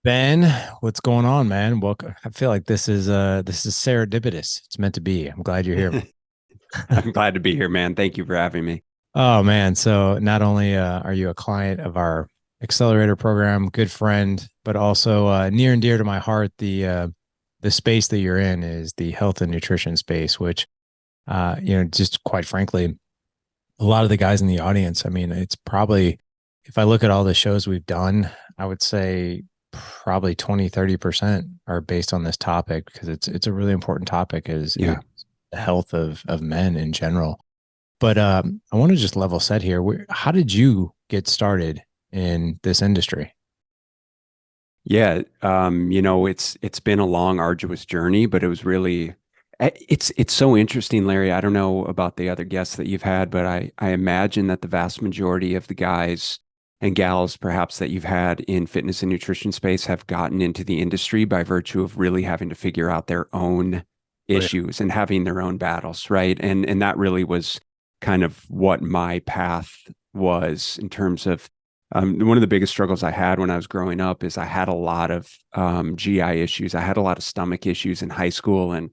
Ben, what's going on, man? Welcome. I feel like this is serendipitous. It's meant to be. I'm glad you're here. I'm glad to be here, man. Thank you for having me. Oh man, so not only are you a client of our accelerator program, good friend, but also near and dear to my heart, the space that you're in is the health and nutrition space, which just quite frankly, a lot of the guys in the audience, I mean, it's probably if I look at all the shows we've done, I would say probably 20-30% are based on this topic because it's a really important topic is Yeah. the health of men in general. But I want to just level set here. How did you get started in this industry? Yeah. It's been a long, arduous journey, but it was really it's so interesting, Larry. I don't know about the other guests that you've had, but I imagine that the vast majority of the guys and gals perhaps that you've had in fitness and nutrition space have gotten into the industry by virtue of really having to figure out their own Oh yeah. issues and having their own battles, right? And that really was kind of what my path was in terms of one of the biggest struggles I had when I was growing up is I had a lot of GI issues. I had a lot of stomach issues in high school, and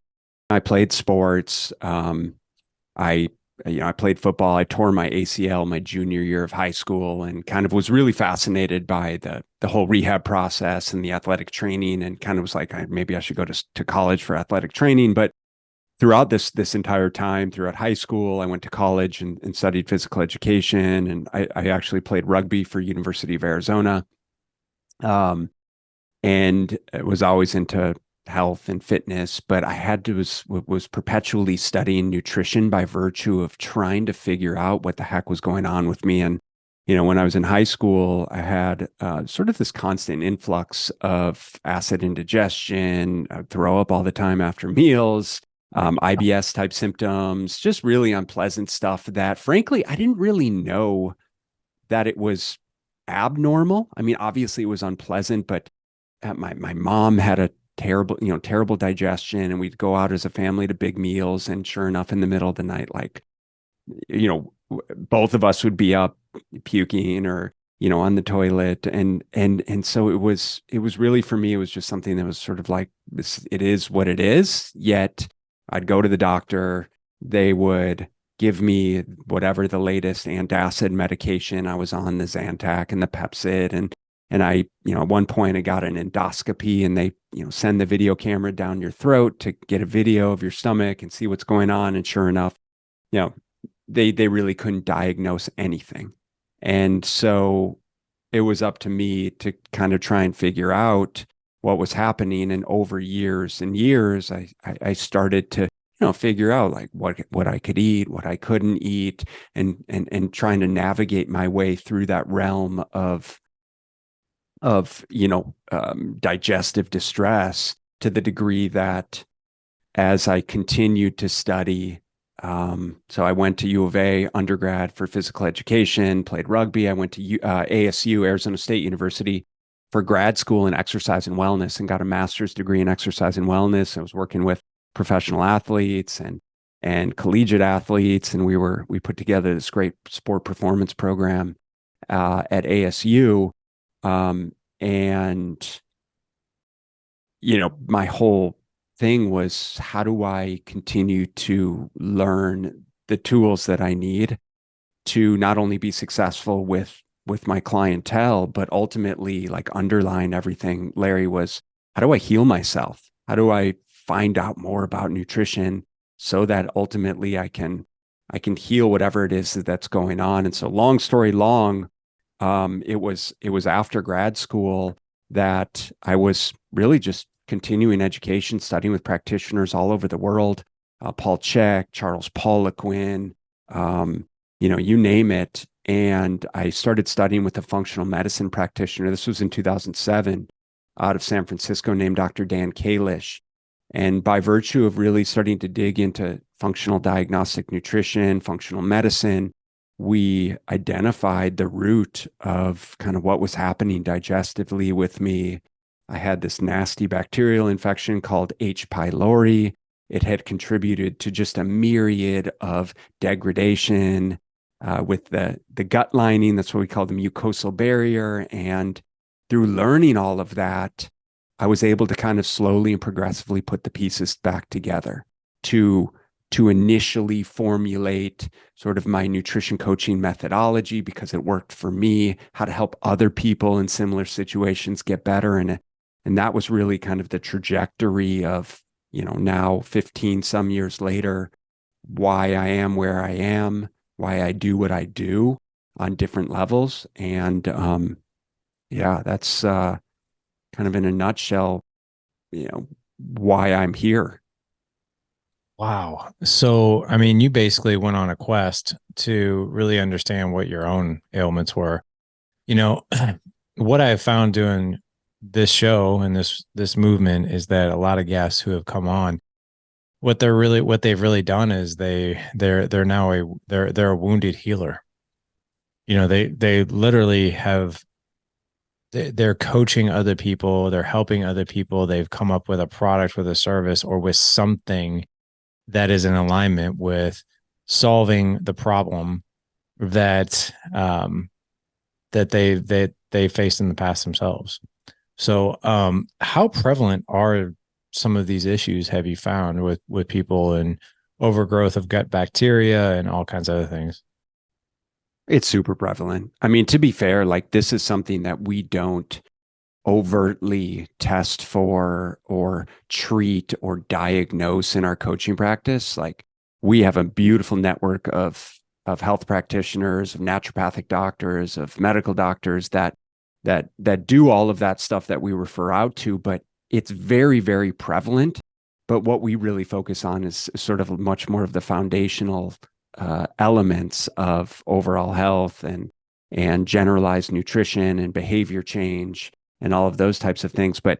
I played sports. I I played football. I tore my ACL my junior year of high school, and kind of was really fascinated by the whole rehab process and the athletic training, and kind of was like, maybe I should go to college for athletic training. But throughout this entire time, throughout high school, I went to college and studied physical education, and I actually played rugby for University of Arizona, um, and was always into health and fitness. But I had to was perpetually studying nutrition by virtue of trying to figure out what the heck was going on with me. And when I was in high school, I had sort of this constant influx of acid indigestion, I'd throw up all the time after meals, IBS type symptoms, just really unpleasant stuff that, frankly, I didn't really know that it was abnormal. I mean, obviously it was unpleasant, but my mom had a terrible digestion, and we'd go out as a family to big meals, and sure enough, in the middle of the night, like both of us would be up puking or on the toilet, and so it was really, for me, it was just something that was sort of like this. It is what it is. Yet I'd go to the doctor. They would give me whatever the latest antacid medication. I was on the Zantac and the Pepcid, and I, at one point I got an endoscopy, and they, send the video camera down your throat to get a video of your stomach and see what's going on. And sure enough, you know, they really couldn't diagnose anything. And so it was up to me to kind of try and figure out what was happening. And over years and years, I started to, figure out like what I could eat, what I couldn't eat, and trying to navigate my way through that realm of digestive distress, to the degree that as I continued to study. So I went to U of A undergrad for physical education, played rugby. I went to ASU, Arizona State University, for grad school in exercise and wellness, and got a master's degree in exercise and wellness. I was working with professional athletes and collegiate athletes, and we put together this great sport performance program at ASU. And my whole thing was, how do I continue to learn the tools that I need to not only be successful with my clientele, but ultimately, like, underlying everything, Larry, was, how do I heal myself? How do I find out more about nutrition so that ultimately I can heal whatever it is that's going on? And so, long story long, it was after grad school that I was really just continuing education, studying with practitioners all over the world, Paul Chek, Charles Poliquin, you name it. And I started studying with a functional medicine practitioner. This was in 2007, out of San Francisco, named Dr. Dan Kalish. And by virtue of really starting to dig into functional diagnostic nutrition, functional medicine, we identified the root of kind of what was happening digestively with me. I had this nasty bacterial infection called H. pylori. It had contributed to just a myriad of degradation with the gut lining. That's what we call the mucosal barrier. And through learning all of that, I was able to kind of slowly and progressively put the pieces back together to initially formulate sort of my nutrition coaching methodology because it worked for me, how to help other people in similar situations get better. And that was really kind of the trajectory of, now 15 some years later, why I am where I am, why I do what I do on different levels. And yeah, that's kind of in a nutshell, why I'm here. Wow. So, I mean, you basically went on a quest to really understand what your own ailments were. You know, what I have found doing this show and this movement is that a lot of guests who have come on, what they've really done is they're now they're a wounded healer. They literally have they're coaching other people, they're helping other people, they've come up with a product, with a service, or with something that is in alignment with solving the problem that they faced in the past themselves. So, how prevalent are some of these issues? Have you found with people and overgrowth of gut bacteria and all kinds of other things? It's super prevalent. I mean, to be fair, like this is something that we don't overtly test for or treat or diagnose in our coaching practice. Like we have a beautiful network of health practitioners, of naturopathic doctors, of medical doctors that do all of that stuff that we refer out to, but it's very, very prevalent. But what we really focus on is sort of much more of the foundational elements of overall health and generalized nutrition and behavior change and all of those types of things. But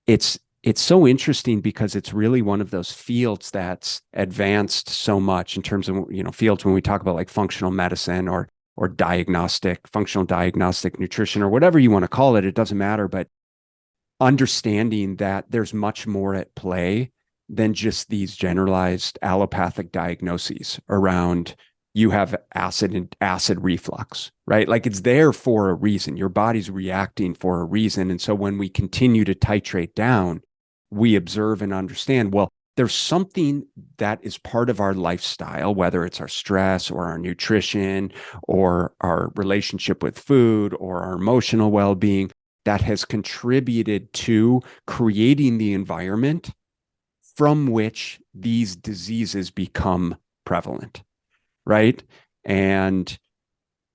it's so interesting because it's really one of those fields that's advanced so much in terms of, fields when we talk about like functional medicine or functional diagnostic nutrition or whatever you want to call it, it doesn't matter. But understanding that there's much more at play than just these generalized allopathic diagnoses around you have acid reflux, right? Like it's there for a reason. Your body's reacting for a reason. And so when we continue to titrate down, we observe and understand, well, there's something that is part of our lifestyle, whether it's our stress or our nutrition or our relationship with food or our emotional well-being, that has contributed to creating the environment from which these diseases become prevalent, right? And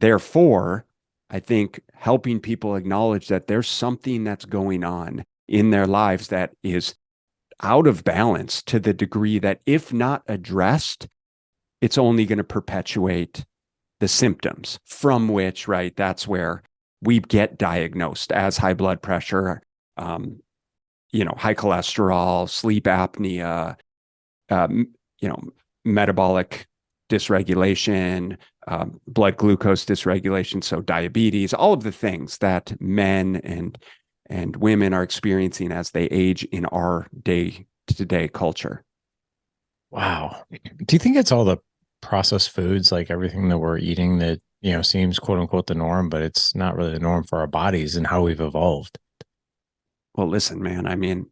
therefore, I think helping people acknowledge that there's something that's going on in their lives that is out of balance to the degree that if not addressed, it's only going to perpetuate the symptoms from which, right, that's where we get diagnosed as high blood pressure, high cholesterol, sleep apnea, metabolic dysregulation, blood glucose dysregulation, so diabetes, all of the things that men and women are experiencing as they age in our day-to-day culture. Wow. Do you think it's all the processed foods, like everything that we're eating that, seems quote unquote the norm, but it's not really the norm for our bodies and how we've evolved? Well, listen, man, I mean,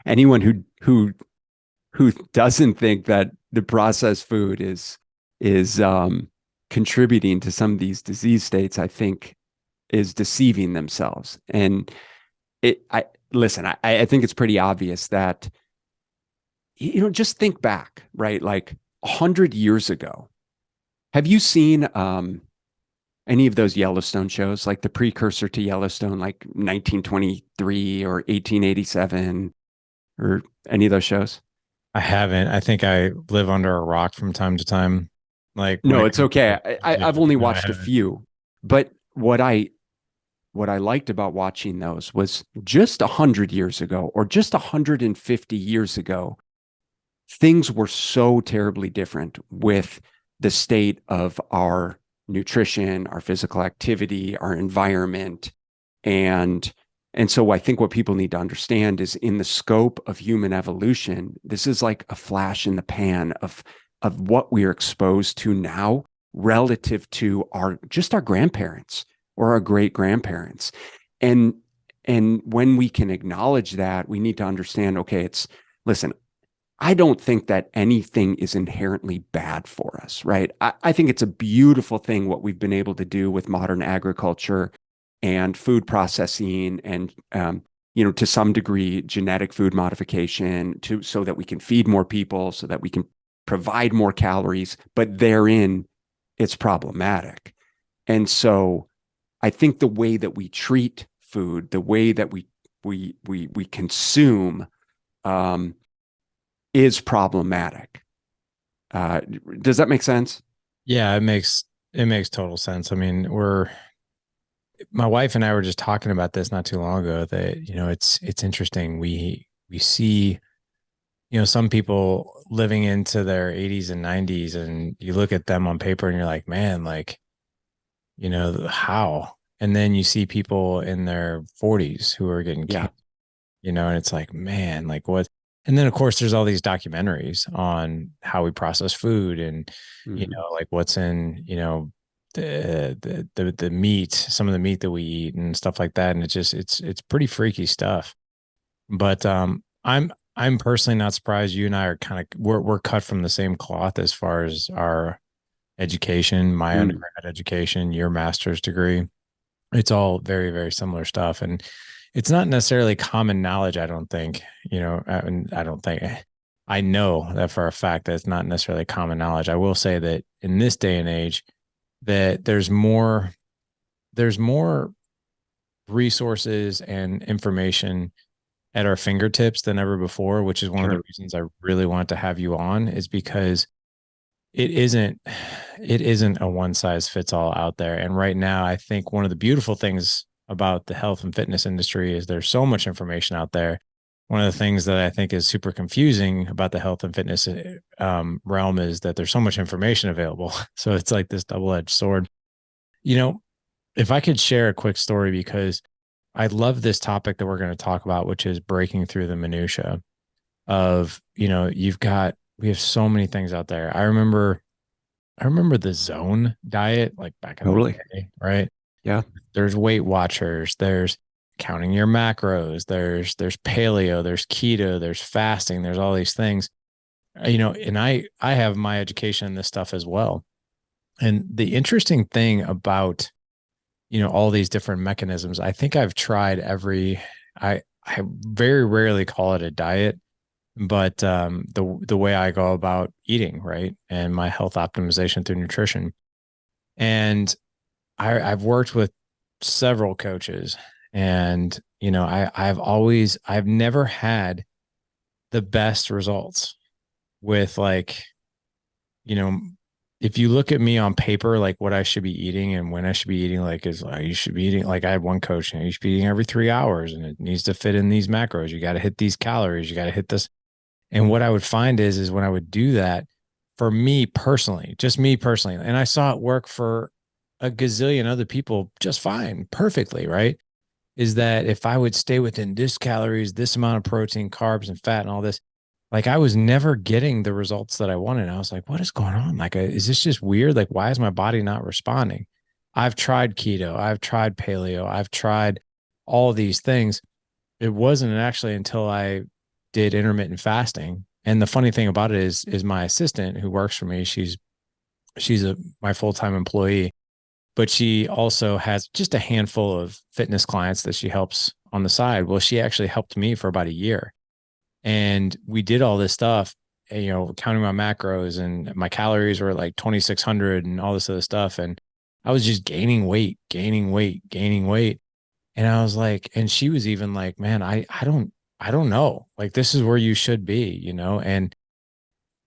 anyone who doesn't think that the processed food is contributing to some of these disease states, I think is deceiving themselves. And I think it's pretty obvious that, just think back, right? Like 100 years ago, have you seen any of those Yellowstone shows, like the precursor to Yellowstone, like 1923 or 1887 or any of those shows? I haven't. I think I live under a rock from time to time. Like when No, it it's comes okay. to, I've only no, I watched a haven't. few, but what I liked about watching those was just 100 years ago or just 150 years ago, things were so terribly different with the state of our nutrition, our physical activity, our environment. And so I think what people need to understand is in the scope of human evolution, this is like a flash in the pan of what we are exposed to now relative to our grandparents or our great grandparents. And and when we can acknowledge that, we need to understand, okay, listen, I don't think that anything is inherently bad for us, right? I think it's a beautiful thing what we've been able to do with modern agriculture and food processing and to some degree genetic food modification so that we can feed more people, so that we can provide more calories, but therein it's problematic. And so I think the way that we treat food, the way that we consume um, is problematic. Does that make sense? Yeah, it makes total sense. I mean, my wife and I were just talking about this not too long ago that, it's interesting. We see, some people living into their 80s and 90s, and you look at them on paper and you're like, man, like, how? And then you see people in their 40s who are getting Yeah. cancer, and it's like, man, like what? And then of course there's all these documentaries on how we process food and, Mm-hmm. like what's in, the meat, some of the meat that we eat and stuff like that. And it's pretty freaky stuff. But I'm personally not surprised. You and I are we're cut from the same cloth as far as our education, my Mm. undergrad education, your master's degree. It's all very, very similar stuff. And it's not necessarily common knowledge, I don't think. I don't think I know that for a fact that it's not necessarily common knowledge. I will say that in this day and age, that there's more resources and information at our fingertips than ever before, which is one of the Sure. reasons I really want to have you on, is because it isn't it isn't a one size fits all out there. And right now, I think one of the beautiful things about the health and fitness industry is there's so much information out there. One of the things that I think is super confusing about the health and fitness realm is that there's so much information available. So it's like this double-edged sword. You know, if I could share a quick story, because I love this topic that we're going to talk about, which is breaking through the minutia of, we have so many things out there. I remember the zone diet, like back in the Totally. day, right? Yeah. There's Weight Watchers, there's counting your macros, there's paleo, there's keto, there's fasting, there's all these things. And I have my education in this stuff as well. And the interesting thing about, all these different mechanisms, I think I've tried I very rarely call it a diet, but the way I go about eating, right? And my health optimization through nutrition. And I've worked with several coaches, and I've never had the best results with, like, you know if you look at me on paper, like what I should be eating and when I should be eating, like, is like, you should be eating, like, I had one coach, you should be eating every 3 hours and it needs to fit in these macros. You got to hit these calories, you got to hit this. And what I would find is when I would do that, for me personally, just me personally, and I saw it work for a gazillion other people just fine, perfectly, right? Is that if I would stay within this calories, this amount of protein, carbs, and fat, and all this, like, I was never getting the results that I wanted. I was like, what is going on? Like, is this just weird? Like, why is my body not responding? I've tried keto, I've tried paleo, I've tried all these things. It wasn't actually until I did intermittent fasting. And the funny thing about it is my assistant who works for me, she's my full-time employee, but she also has just a handful of fitness clients that she helps on the side. Well, she actually helped me for about a year. And we did all this stuff, counting my macros, and my calories were like 2,600 and all this other stuff. And I was just gaining weight, gaining weight, gaining weight. And I was like, and she was even like, man, I don't know. Like, this is where you should be. And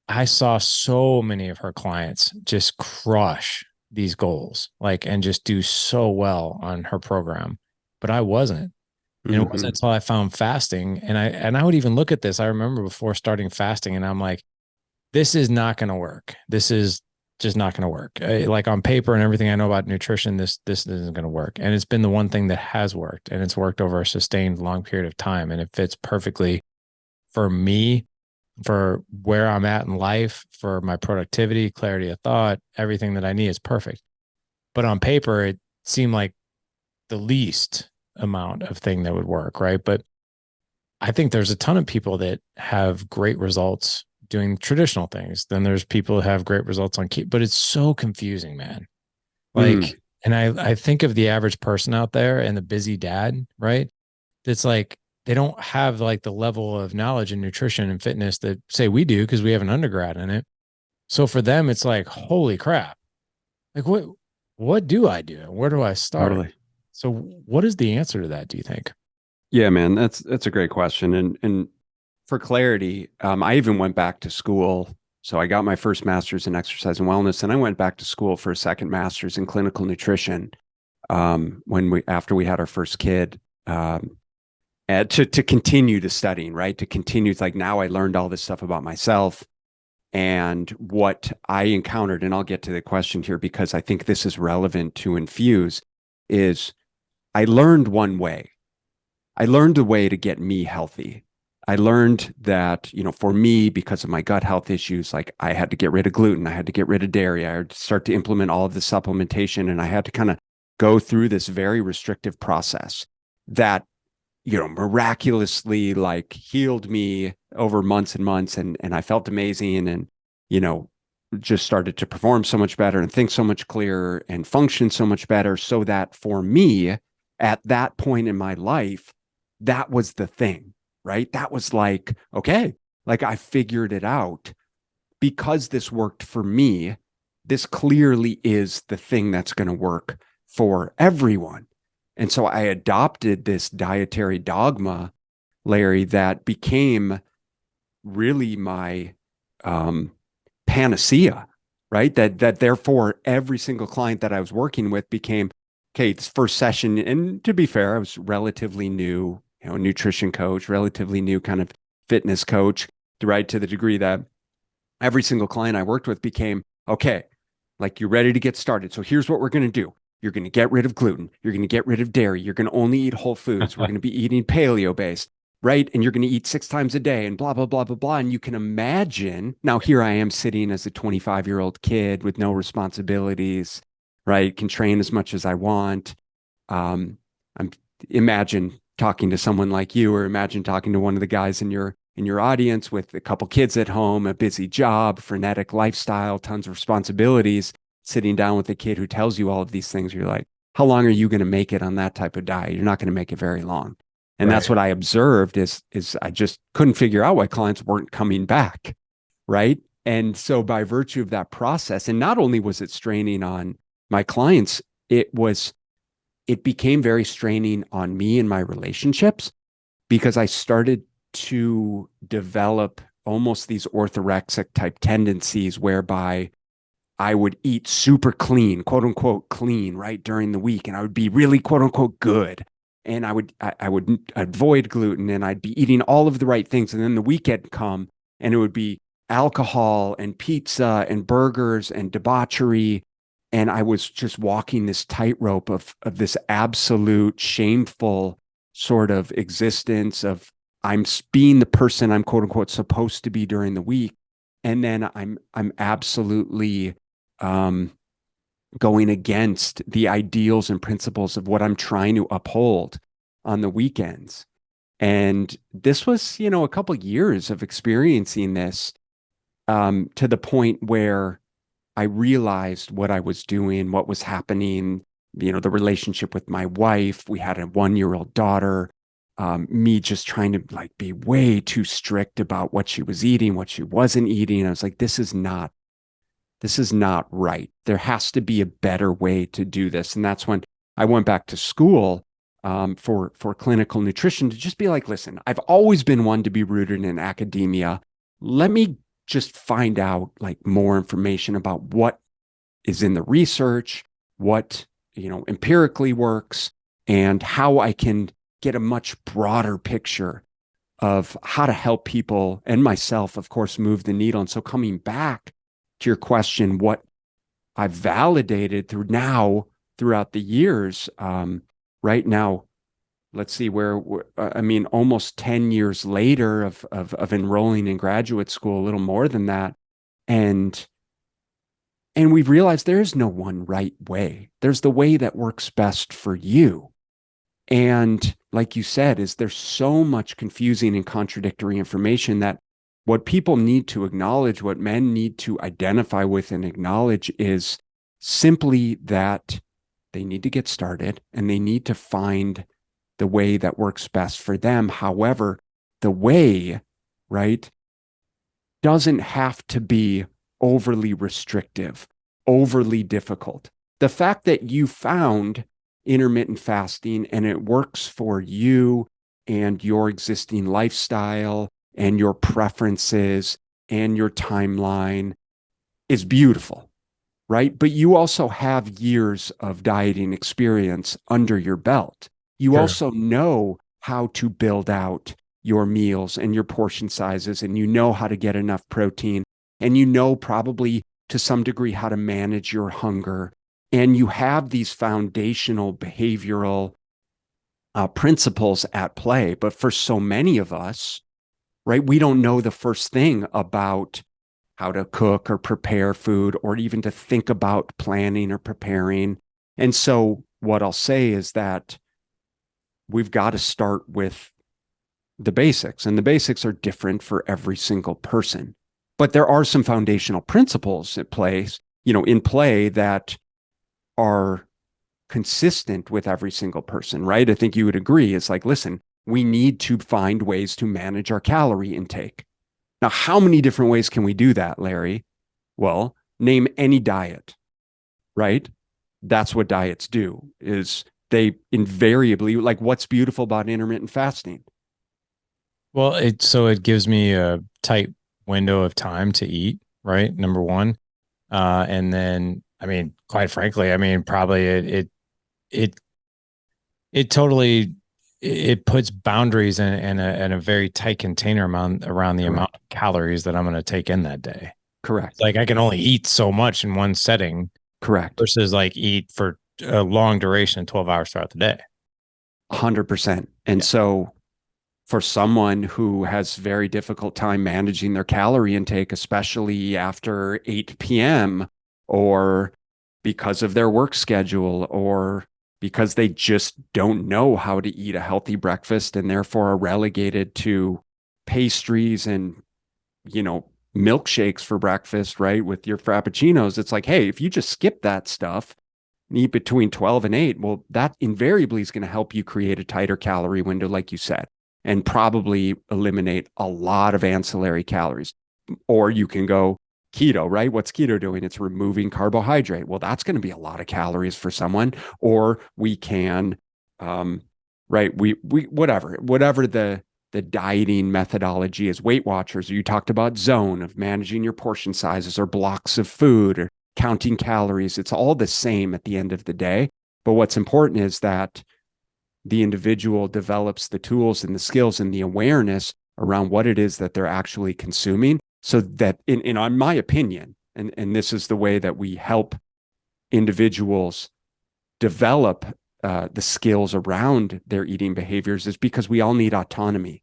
I saw so many of her clients just crush these goals, like, and just do so well on her program. But I wasn't. And it Hmm. wasn't until I found fasting. And I would even look at this. I remember before starting fasting, and I'm like, this is not going to work. This is just not going to work. Like, on paper and everything I know about nutrition, this isn't going to work. And it's been the one thing that has worked, and it's worked over a sustained long period of time, and it fits perfectly for me, for where I'm at in life, for my productivity, clarity of thought, everything that I need is perfect. But on paper, it seemed like the least amount of thing that would work, right? But I think there's a ton of people that have great results doing traditional things. Then there's people that have great results on keto, but it's so confusing, man. Mm, Like, and I think of the average person out there and the busy dad, right? That's like they don't have like the level of knowledge in nutrition and fitness that say we do because we have an undergrad in it. So for them, it's like, holy crap. Like what do I do? Where do I start? totally. So what is the answer to that, do you think? Yeah, man, that's a great question. And for clarity, I even went back to school. So I got my first master's in exercise and wellness, and I went back to school for a second master's in clinical nutrition when we after we had our first kid. And to continue to studying, right? To continue, it's like now I learned all this stuff about myself and what I encountered. And I'll get to the question here because I think this is relevant to infuse. Is I learned one way. I learned a way to get me healthy. I learned that, for me, because of my gut health issues, like I had to get rid of gluten, I had to get rid of dairy, I had to start to implement all of the supplementation, and I had to kind of go through this very restrictive process that, miraculously like healed me over months and months. And I felt amazing and, you know, just started to perform so much better and think so much clearer and function so much better. So that for me, at that point in my life, that was the thing, right? That was like, okay, like I figured it out because this worked for me. This clearly is the thing that's going to work for everyone. And so I adopted this dietary dogma, Larry, that became really my panacea, right? That therefore every single client that I was working with became, okay, this first session. And to be fair, I was relatively new, nutrition coach, relatively new kind of fitness coach, right? To the degree that every single client I worked with became, okay, like you're ready to get started. So here's what we're going to do. You're going to get rid of gluten. You're going to get rid of dairy. You're going to only eat whole foods. We're going to be eating paleo based, right? And you're going to eat 6 times a day and blah, blah, blah, blah, blah. And you can imagine now here I am sitting as a 25-year-old kid with no responsibilities, right? Can train as much as I want. I'm imagine talking to someone like you, or imagine talking to one of the guys in your audience with a couple kids at home, a busy job, frenetic lifestyle, tons of responsibilities, sitting down with a kid who tells you all of these things. You're like, how long are you going to make it on that type of diet? You're not going to make it very long. And that's Right. what I observed is I just couldn't figure out why clients weren't coming back. Right. And so by virtue of that process, and not only was it straining on my clients, it became very straining on me and my relationships because I started to develop almost these orthorexic type tendencies whereby I would eat super clean, quote unquote clean, right, during the week, and I would be really quote unquote good. And I would avoid gluten and I'd be eating all of the right things. And then the weekend come and it would be alcohol and pizza and burgers and debauchery. And I was just walking this tightrope of this absolute shameful sort of existence of I'm being the person I'm quote unquote supposed to be during the week. And then I'm absolutely um, going against the ideals and principles of what I'm trying to uphold on the weekends. And this was, a couple of years of experiencing this to the point where I realized what I was doing, what was happening, the relationship with my wife. We had a 1-year-old daughter. Me just trying to like be way too strict about what she was eating, what she wasn't eating. I was like, this is not right. There has to be a better way to do this. And that's when I went back to school for clinical nutrition to just be like, listen, I've always been one to be rooted in academia. Let me just find out like more information about what is in the research, what, empirically works, and how I can get a much broader picture of how to help people and myself, of course, move the needle. And so coming back to your question, what I've validated throughout the years, right now, let's see I mean, almost 10 years later of enrolling in graduate school, a little more than that. And we've realized there is no one right way. There's the way that works best for you. And like you said, is there's so much confusing and contradictory information that what people need to acknowledge, what men need to identify with and acknowledge is simply that they need to get started and they need to find the way that works best for them. However, the way, right, doesn't have to be overly restrictive, overly difficult. The fact that you found intermittent fasting and it works for you and your existing lifestyle and your preferences and your timeline is beautiful, right? But you also have years of dieting experience under your belt. You Sure. also know how to build out your meals and your portion sizes, and you know how to get enough protein, and you know probably to some degree how to manage your hunger. And you have these foundational behavioral principles at play. But for so many of us, right, we don't know the first thing about how to cook or prepare food or even to think about planning or preparing. And so, what I'll say is that we've got to start with the basics, and the basics are different for every single person. But there are some foundational principles at play, in play that are consistent with every single person, right? I think you would agree. It's like, listen, we need to find ways to manage our calorie intake. Now, how many different ways can we do that, Larry? Well, name any diet, right? That's what diets do, is they invariably, like, what's beautiful about intermittent fasting? Well, it gives me a tight window of time to eat, right? Number one. And then, I mean, quite frankly, I mean, probably it it totally it puts boundaries in a very tight container amount around the amount Correct. of calories that I'm going to take in that day. It's Correct. like I can only eat so much in one setting Correct. versus like eat for a long duration, 12 hours throughout the day. 100%. And Yeah. so for someone who has very difficult time managing their calorie intake, especially after 8 p.m., or because of their work schedule, or because they just don't know how to eat a healthy breakfast and therefore are relegated to pastries and, you know, milkshakes for breakfast, right? With your frappuccinos, it's like, hey, if you just skip that stuff, eat between 12 and 8, well, that invariably is going to help you create a tighter calorie window, like you said, and probably eliminate a lot of ancillary calories. Or you can go keto, right? What's keto doing? It's removing carbohydrate. Well, that's going to be a lot of calories for someone. Or we can, right? Whatever the dieting methodology is. Weight Watchers, you talked about zone of managing your portion sizes or blocks of food or counting calories. It's all the same at the end of the day. But what's important is that the individual develops the tools and the skills and the awareness around what it is that they're actually consuming, so that in my opinion, and this is the way that we help individuals develop the skills around their eating behaviors, is because we all need autonomy.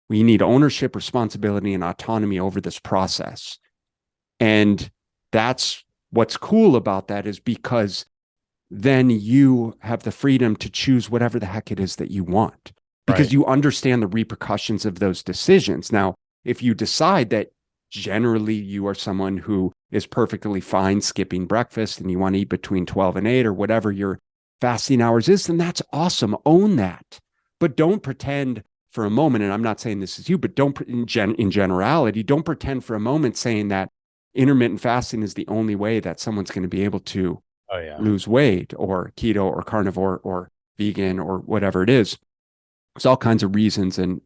We need ownership, responsibility, and autonomy over this process. And that's what's cool about that, is because then you have the freedom to choose whatever the heck it is that you want, because Right. you understand the repercussions of those decisions. Now, if you decide that generally you are someone who is perfectly fine skipping breakfast and you want to eat between 12 and 8 or whatever your fasting hours is, then that's awesome. Own that. But don't pretend for a moment, and I'm not saying this is you, but don't, in generality, don't pretend for a moment saying that intermittent fasting is the only way that someone's going to be able to Oh yeah. lose weight, or keto or carnivore or vegan or whatever it is. There's all kinds of reasons and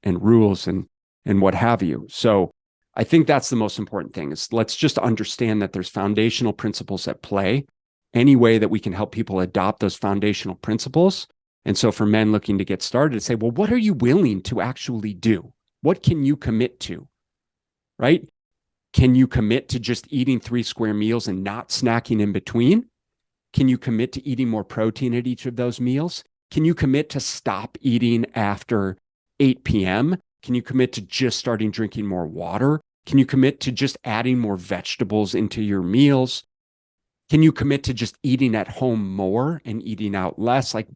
rules and what have you. So I think that's the most important thing, is let's just understand that there's foundational principles at play. Any way that we can help people adopt those foundational principles. And so for men looking to get started, say, well, what are you willing to actually do? What can you commit to? Right? Can you commit to just eating 3 square meals and not snacking in between? Can you commit to eating more protein at each of those meals? Can you commit to stop eating after 8 p.m.? Can you commit to just starting drinking more water? Can you commit to just adding more vegetables into your meals? Can you commit to just eating at home more and eating out less? Like,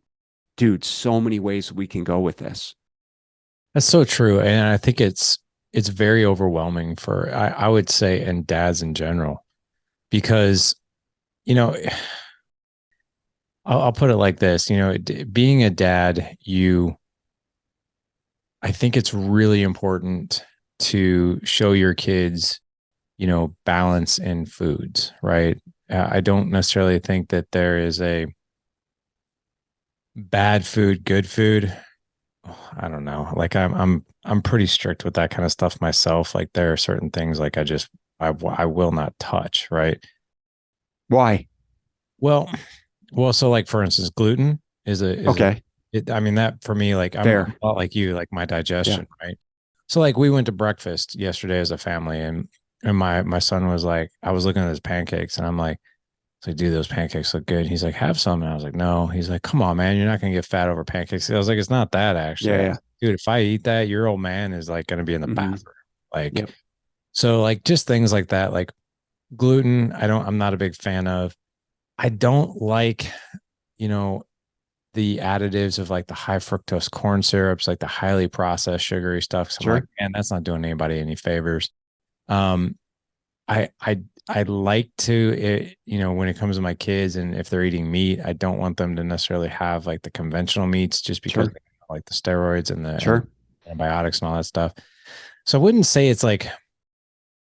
dude, so many ways we can go with this. That's so true. And I think it's very overwhelming for I would say and dads in general because you know I'll put it like this, being a dad, I think it's really important to show your kids, balance in foods, right? I don't necessarily think that there is a bad food, good food. I don't know. Like I'm pretty strict with that kind of stuff myself. Like there are certain things like I will not touch, right? Why? Well, so like for instance, gluten Okay. I mean that for me, like I'm Fair. a lot like you, like my Yeah. digestion, right? So like we went to breakfast yesterday as a family, and my son was like, I was looking at his pancakes, and I'm like, dude, those pancakes look good. He's like, have some, and I was like, no. He's like, come on, man, you're not gonna get fat over pancakes. I was like, it's not that actually. Yeah. Yeah. Dude, if I eat that, your old man is like gonna be in the Hmm. bathroom. Like, Yep. so like just things like that, like gluten, I'm not a big fan of. I don't like, you know, the additives of like the high fructose corn syrups, like the highly processed sugary stuff. So I'm like, Sure. man, that's not doing anybody any favors. Um, I like to, when it comes to my kids and if they're eating meat, I don't want them to necessarily have like the conventional meats just because Sure. like the steroids and Sure. antibiotics and all that stuff. So I wouldn't say it's like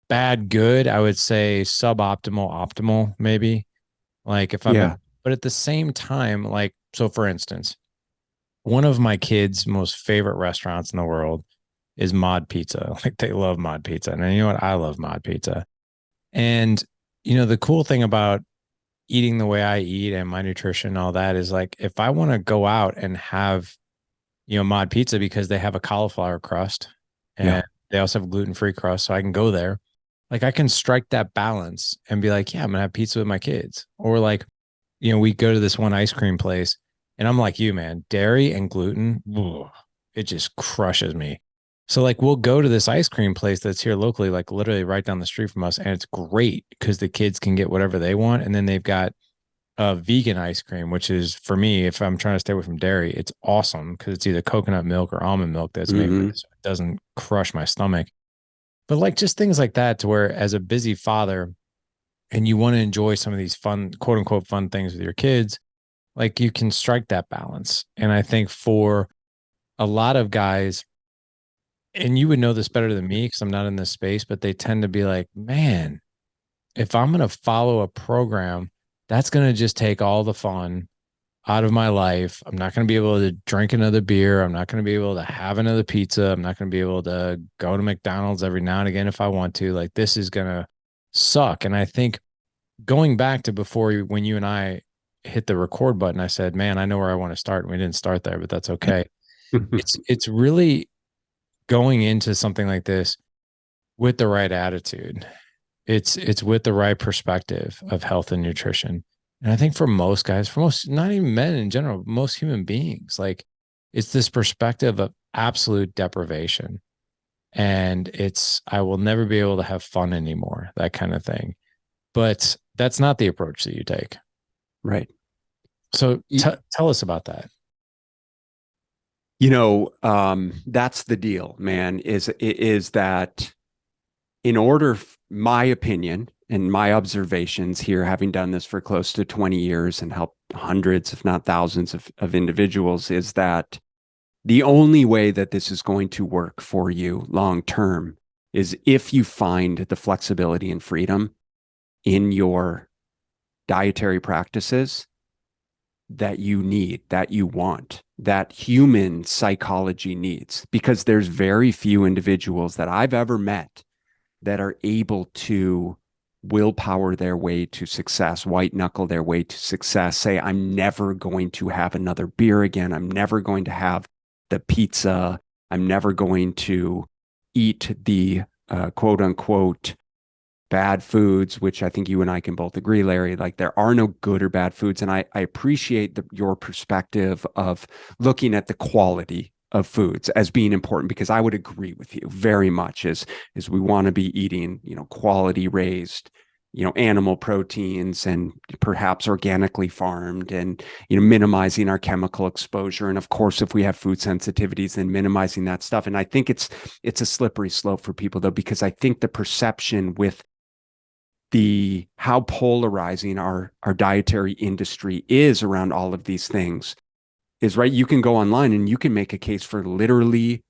bad, good. I would say suboptimal, optimal, maybe. Like if I'm, Yeah. but at the same time, like, so for instance, one of my kids' most favorite restaurants in the world is Mod Pizza. Like they love Mod Pizza. And you know what? I love Mod Pizza. And, the cool thing about eating the way I eat and my nutrition and all that is like if I want to go out and have, Mod Pizza because they have a cauliflower crust Yeah. and they also have gluten-free crust. So I can go there. Like I can strike that balance and be like, yeah, I'm gonna have pizza with my kids. Or like, we go to this one ice cream place and I'm like you, man, dairy and gluten, ugh, it just crushes me. So like we'll go to this ice cream place that's here locally, like literally right down the street from us, and it's great because the kids can get whatever they want. And then they've got vegan ice cream, which is for me, if I'm trying to stay away from dairy, it's awesome because it's either coconut milk or almond milk that's made with Hmm. it, so it doesn't crush my stomach. But like just things like that, to where as a busy father, and you want to enjoy some of these fun, quote unquote, fun things with your kids, like you can strike that balance. And I think for a lot of guys, and you would know this better than me because I'm not in this space, but they tend to be like, man, if I'm going to follow a program, that's going to just take all the fun out of my life. I'm not going to be able to drink another beer. I'm not going to be able to have another pizza. I'm not going to be able to go to McDonald's every now and again if I want to. Like this is going to suck. And I think going back to before when you and I hit the record button, I said, man, I know where I want to start. And we didn't start there, but that's okay. It's really going into something like this with the right attitude. It's with the right perspective of health and nutrition. And I think for most guys, for most, not even men in general, most human beings, like it's this perspective of absolute deprivation. And I will never be able to have fun anymore, that kind of thing. But that's not the approach that you take. Right. So tell us about that. That's the deal, man, is that in order, my opinion and my observations here, having done this for close to 20 years and helped hundreds, if not thousands of individuals, is that the only way that this is going to work for you long term is if you find the flexibility and freedom in your dietary practices that you need, that you want, that human psychology needs, because there's very few individuals that I've ever met that are able to willpower their way to success, white knuckle their way to success, say, I'm never going to have another beer again. I'm never going to have the pizza. I'm never going to eat the quote unquote bad foods, which I think you and I can both agree, Larry, like there are no good or bad foods. And I appreciate your perspective of looking at the quality of foods as being important, because I would agree with you very much as we want to be eating, quality raised, animal proteins and perhaps organically farmed, and, minimizing our chemical exposure. And of course, if we have food sensitivities, then minimizing that stuff. And I think it's a slippery slope for people, though, because I think the perception with how polarizing our dietary industry is around all of these things is, right. You can go online and you can make a case for literally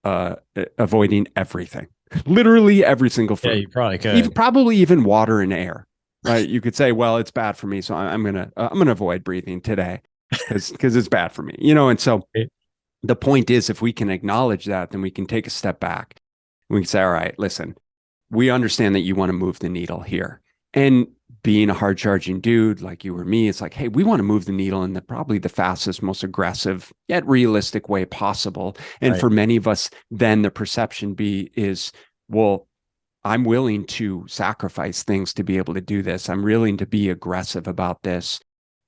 avoiding everything, literally every single food. Yeah, you probably Even could. probably even water and air, right? You could say, well, it's bad for me, so I'm gonna avoid breathing today because it's bad for me, And so the point is, if we can acknowledge that, then we can take a step back. We can say, all right, listen, we understand that you want to move the needle here. And being a hard charging dude like you or me, it's like, hey, we want to move the needle in probably the fastest, most aggressive, yet realistic way possible. And Right. for many of us, then the perception is, well, I'm willing to sacrifice things to be able to do this. I'm willing to be aggressive about this.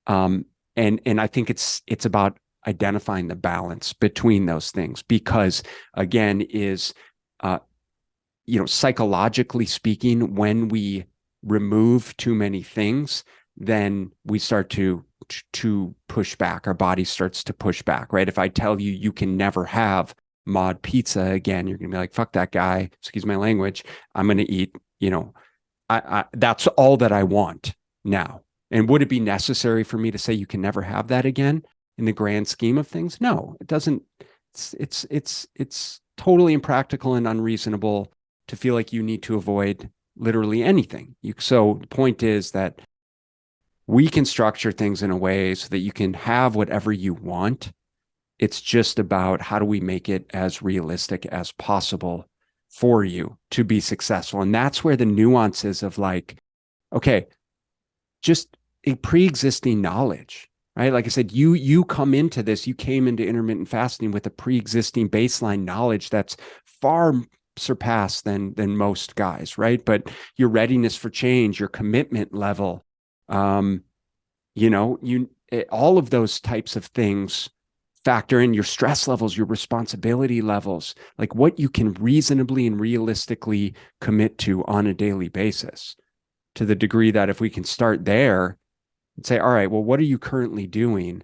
And I think it's about identifying the balance between those things, because again, psychologically speaking, when we remove too many things, then we start to push back. Our body starts to push back, right? If I tell you you can never have mod pizza again, you're gonna be like, fuck that guy, excuse my language. I'm gonna eat, that's all that I want now. And would it be necessary for me to say you can never have that again in the grand scheme of things? No, it doesn't. It's totally impractical and unreasonable to feel like you need to avoid literally anything. So the point is that we can structure things in a way so that you can have whatever you want. It's just about how do we make it as realistic as possible for you to be successful. And that's where the nuances of like, okay, just a pre-existing knowledge, right? Like I said, you come into this, you came into intermittent fasting with a pre-existing baseline knowledge that's far surpassed than most guys, right? But your readiness for change, your commitment level, all of those types of things factor in, your stress levels, your responsibility levels, like what you can reasonably and realistically commit to on a daily basis, to the degree that if we can start there and say, all right, well, what are you currently doing?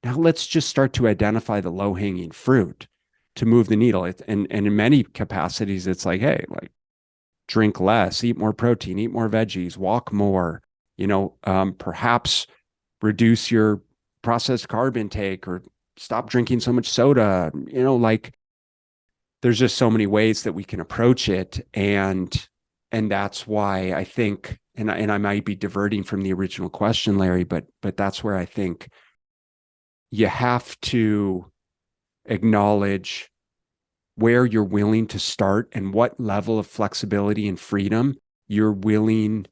Now let's just start to identify the low-hanging fruit to move the needle. And in many capacities, it's like, hey, like drink less, eat more protein, eat more veggies, walk more, perhaps reduce your processed carb intake or stop drinking so much soda. Like there's just so many ways that we can approach it. And that's why I think, and I might be diverting from the original question, Larry, but that's where I think you have to acknowledge where you're willing to start and what level of flexibility and freedom you want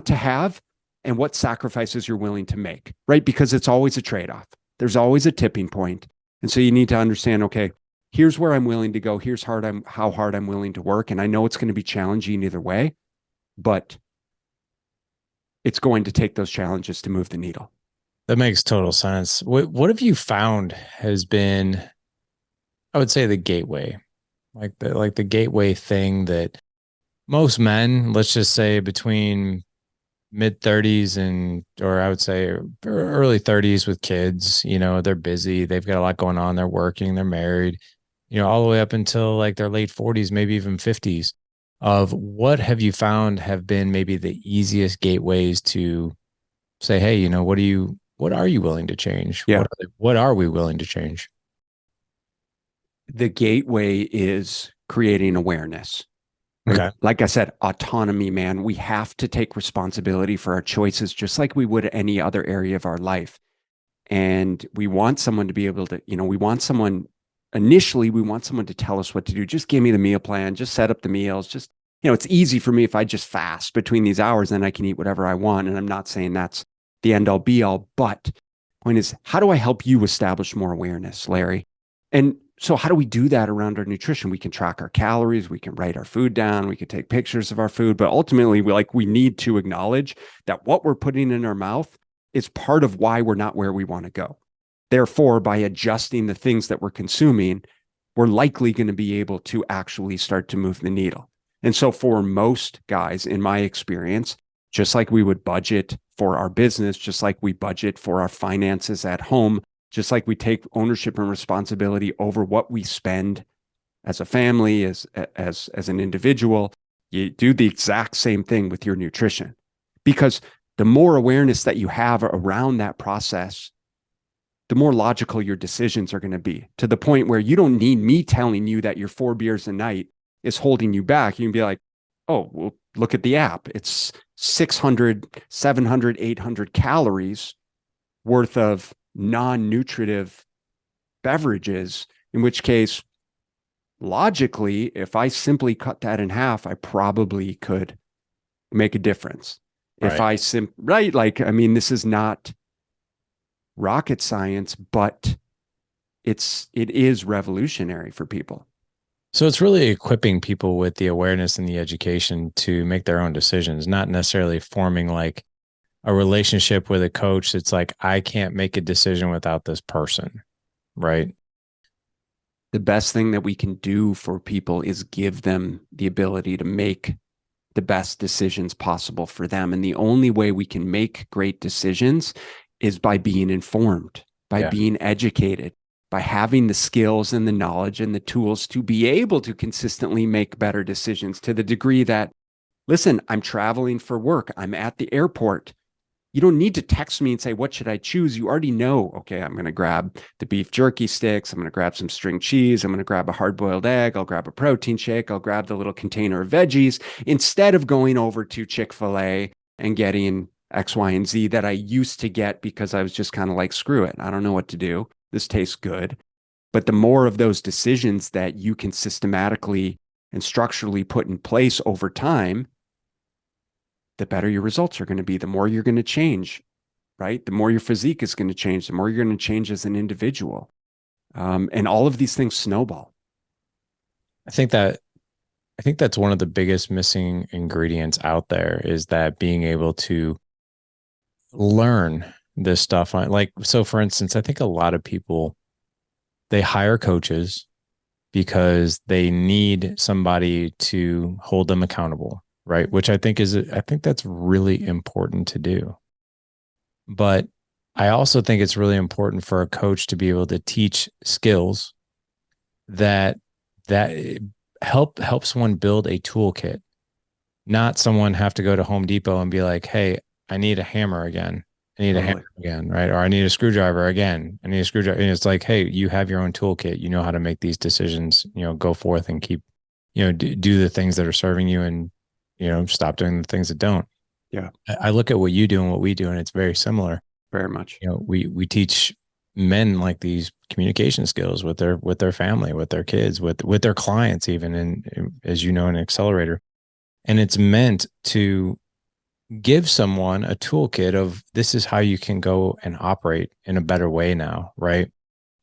to have, and what sacrifices you're willing to make, right? Because it's always a trade-off. There's always a tipping point. And so you need to understand, okay, here's where I'm willing to go. Here's how hard I'm willing to work. And I know it's going to be challenging either way, but it's going to take those challenges to move the needle. That makes total sense. What have you found has been, I would say, the gateway, like the gateway thing that most men, let's just say between mid 30s or I would say early 30s with kids, they're busy, they've got a lot going on, they're working, they're married, all the way up until like their late 40s, maybe even 50s. Of what have you found have been maybe the easiest gateways to say, hey, what are you willing to change? Yeah. What are we willing to change? The gateway is creating awareness. Right? Okay. Like I said, autonomy, man. We have to take responsibility for our choices, just like we would any other area of our life. And we want someone to be able to, initially, we want someone to tell us what to do. Just give me the meal plan, just set up the meals. Just, it's easy for me if I just fast between these hours, then I can eat whatever I want. And I'm not saying that's the end all be all, but point is, how do I help you establish more awareness, Larry? And so how do we do that around our nutrition? We can track our calories, we can write our food down, we can take pictures of our food, but ultimately we need to acknowledge that what we're putting in our mouth is part of why we're not where we want to go. Therefore, by adjusting the things that we're consuming, we're likely going to be able to actually start to move the needle. And so for most guys, in my experience, just like we would budget for our business, just like we budget for our finances at home, just like we take ownership and responsibility over what we spend as a family, as an individual, you do the exact same thing with your nutrition. Because the more awareness that you have around that process, the more logical your decisions are going to be, to the point where you don't need me telling you that your 4 beers a night is holding you back. You can be like, oh, well, look at the app. It's 600, 700, 800 calories worth of non-nutritive beverages, in which case, logically, if I simply cut that in half, I probably could make a difference. If Right. right, like, I mean, this is not rocket science, but it is revolutionary for people. So it's really equipping people with the awareness and the education to make their own decisions, not necessarily forming like a relationship with a coach that's like, I can't make a decision without this person. Right. The best thing that we can do for people is give them the ability to make the best decisions possible for them. And the only way we can make great decisions is by being informed, by Yeah. being educated, by having the skills and the knowledge and the tools to be able to consistently make better decisions, to the degree that, listen, I'm traveling for work, I'm at the airport. You don't need to text me and say, what should I choose? You already know, okay, I'm going to grab the beef jerky sticks. I'm going to grab some string cheese. I'm going to grab a hard-boiled egg. I'll grab a protein shake. I'll grab the little container of veggies, instead of going over to Chick-fil-A and getting X, Y, and Z that I used to get because I was just kind of like, screw it. I don't know what to do. This tastes good. But the more of those decisions that you can systematically and structurally put in place over time, the better your results are going to be, the more you're going to change, right? The more your physique is going to change, the more you're going to change as an individual. And all of these things snowball. I think that I think that's one of the biggest missing ingredients out there is that being able to learn this stuff on like so for instance, I think a lot of people they hire coaches because they need somebody to hold them accountable, right? Which I think that's really important to do. But I also think it's really important for a coach to be able to teach skills that that help someone build a toolkit, not someone have to go to Home Depot and be like, "Hey, I need a hammer again. I need a hammer Totally. again, right? Or I need a screwdriver again. I need a screwdriver." And it's like, "Hey, you have your own toolkit. You know how to make these decisions. Go forth and keep, do the things that are serving you, and stop doing the things that don't." Yeah, I look at what you do and what we do, and it's very similar. very much. We teach men like these communication skills with their family, with their kids, with their clients, even in as you know, an accelerator. And it's meant to give someone a toolkit of this is how you can go and operate in a better way now, right?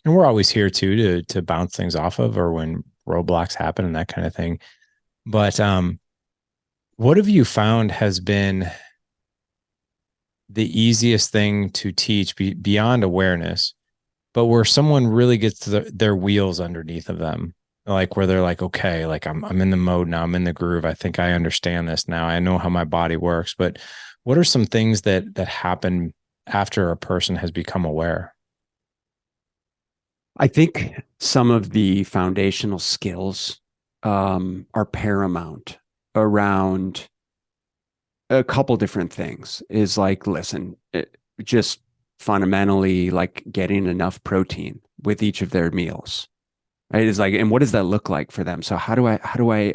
And we're always here too to bounce things off of or when roadblocks happen and that kind of thing. But what have you found has been the easiest thing to teach beyond awareness, but where someone really gets their wheels underneath of them, like where they're like, okay, like I'm in the mode now, I'm in the groove. I think I understand this now. I know how my body works. But what are some things that happen after a person has become aware? I think some of the foundational skills are paramount around a couple different things. Is like, listen, just fundamentally like getting enough protein with each of their meals. Right? It's like, and what does that look like for them? So how do I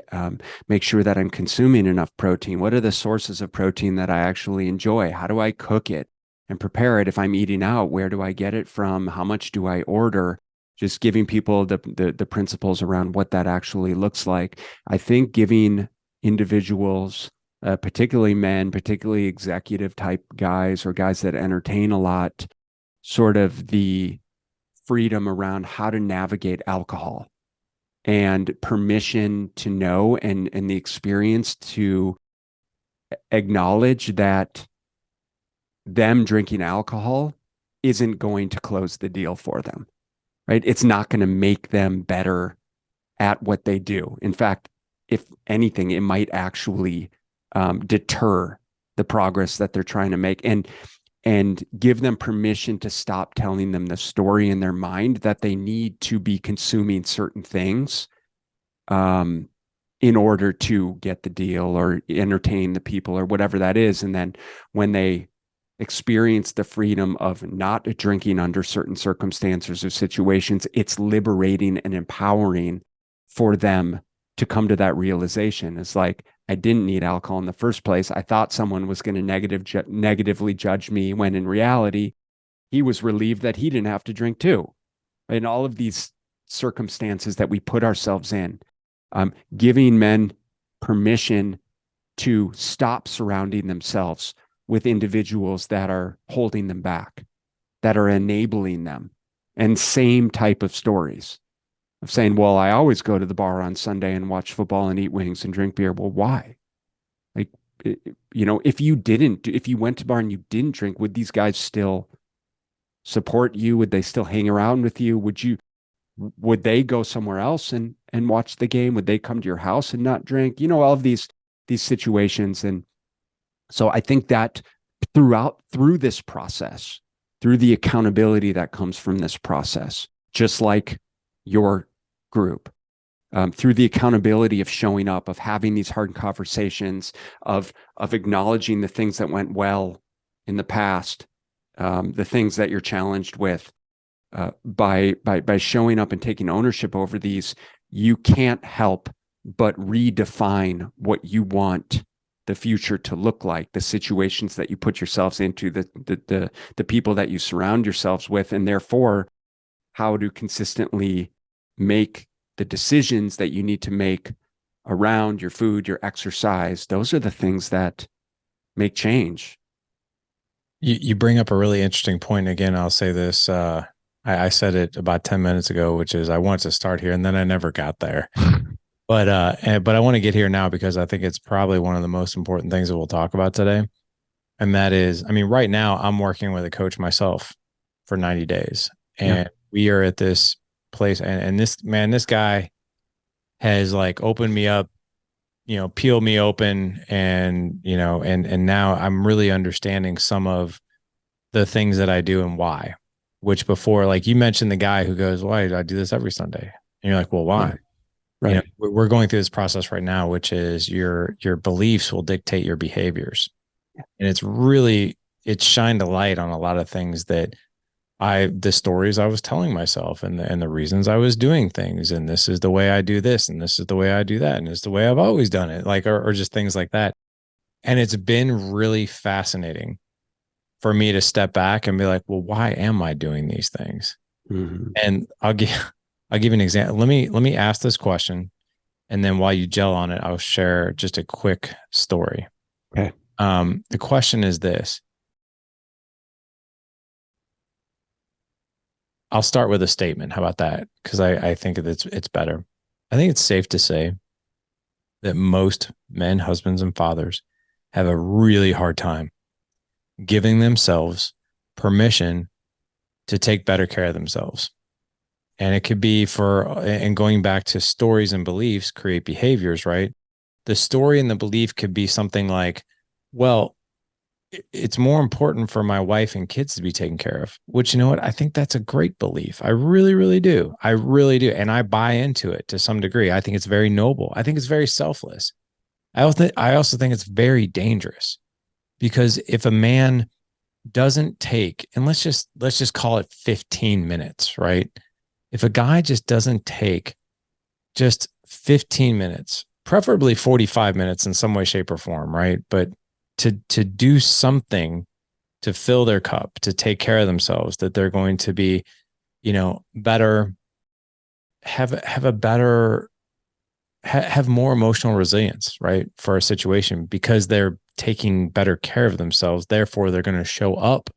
make sure that I'm consuming enough protein? What are the sources of protein that I actually enjoy? How do I cook it and prepare it? If I'm eating out, where do I get it from? How much do I order? Just giving people the principles around what that actually looks like. I think giving individuals, particularly men, particularly executive type guys or guys that entertain a lot, sort of the freedom around how to navigate alcohol and permission to know, and the experience to acknowledge that them drinking alcohol isn't going to close the deal for them, right? It's not going to make them better at what they do. In fact, if anything, it might actually deter the progress that they're trying to make, and give them permission to stop telling them the story in their mind that they need to be consuming certain things in order to get the deal or entertain the people or whatever that is. And then when they experience the freedom of not drinking under certain circumstances or situations, it's liberating and empowering for them to come to that realization. It's like, I didn't need alcohol in the first place. I thought someone was going to negatively judge me, when in reality, he was relieved that he didn't have to drink too. In all of these circumstances that we put ourselves in, giving men permission to stop surrounding themselves with individuals that are holding them back, that are enabling them, and same type of stories of saying, well, I always go to the bar on Sunday and watch football and eat wings and drink beer. Well, why? Like, if you went to bar and you didn't drink, would these guys still support you? Would they still hang around with you? Would they go somewhere else and watch the game? Would they come to your house and not drink? All of these situations. And so I think that through this process, through the accountability that comes from this process, just like your group, through the accountability of showing up, of having these hard conversations, of acknowledging the things that went well in the past, the things that you're challenged with, by showing up and taking ownership over these, you can't help but redefine what you want the future to look like, the situations that you put yourselves into, the people that you surround yourselves with, and therefore how to consistently make the decisions that you need to make around your food, your exercise. Those are the things that make change. You bring up a really interesting point. Again, I'll say this. I said it about 10 minutes ago, which is I wanted to start here and then I never got there. But I want to get here now because I think it's probably one of the most important things that we'll talk about today. And that is, I mean, right now I'm working with a coach myself for 90 days. And Yeah. we are at this place. And this guy has like opened me up, peeled me open, and and now I'm really understanding some of the things that I do and why. Which before, like you mentioned the guy who goes, why do I do this every Sunday? And you're like, well, why? Right. Right. We're going through this process right now, which is your beliefs will dictate your behaviors. And it's shined a light on a lot of things that the stories I was telling myself, and the reasons I was doing things. And this is the way I do this. And this is the way I do that. And it's the way I've always done it. Like, or just things like that. And it's been really fascinating for me to step back and be like, well, why am I doing these things? Mm-hmm. And I'll give you an example. Let me ask this question. And then while you gel on it, I'll share just a quick story. Okay. The question is this. I'll start with a statement. How about that? Because I think it's better. I think it's safe to say that most men, husbands, and fathers have a really hard time giving themselves permission to take better care of themselves. And it could be and going back to stories and beliefs create behaviors, right? The story and the belief could be something like, well, it's more important for my wife and kids to be taken care of, which, you know what? I think that's a great belief. I really, really do. I really do. And I buy into it to some degree. I think it's very noble. I think it's very selfless. I also think it's very dangerous, because if a man doesn't take, and let's just call it 15 minutes, right? If a guy just doesn't take just 15 minutes, preferably 45 minutes in some way, shape, or form, right? But to do something to fill their cup, to take care of themselves, that they're going to be, better, have more emotional resilience, right? For a situation, because they're taking better care of themselves. Therefore, they're going to show up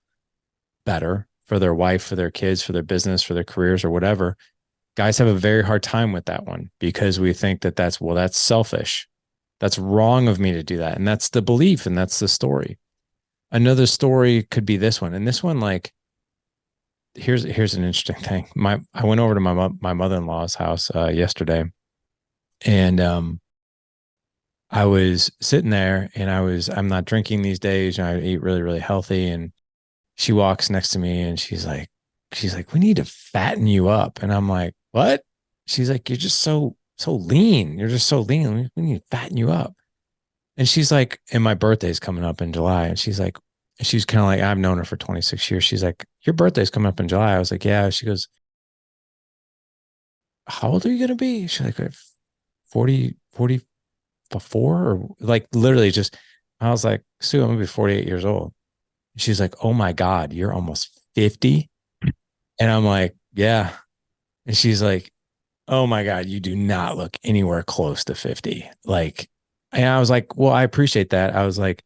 better for their wife, for their kids, for their business, for their careers, or whatever. Guys have a very hard time with that one, because we think that that's selfish. That's wrong of me to do that. And that's the belief, and that's the story. Another story could be this one. And this one, like, here's an interesting thing. I went over to my mother-in-law's house yesterday, and I was sitting there and I'm not drinking these days. And I eat really, really healthy. And she walks next to me and she's like, we need to fatten you up. And I'm like, what? She's like, you're just so lean. You're just so lean. We need to fatten you up. And she's like, and my birthday's coming up in July. And she's kind of like, I've known her for 26 years. She's like, your birthday's coming up in July. I was like, yeah. She goes, how old are you going to be? She's like, 40, 44 or like literally just, I was like, Sue, I'm going to be 48 years old. She's like, oh my God, you're almost 50. And I'm like, yeah. And she's like, oh my God, you do not look anywhere close to 50. Like, and I was like, well, I appreciate that. I was like,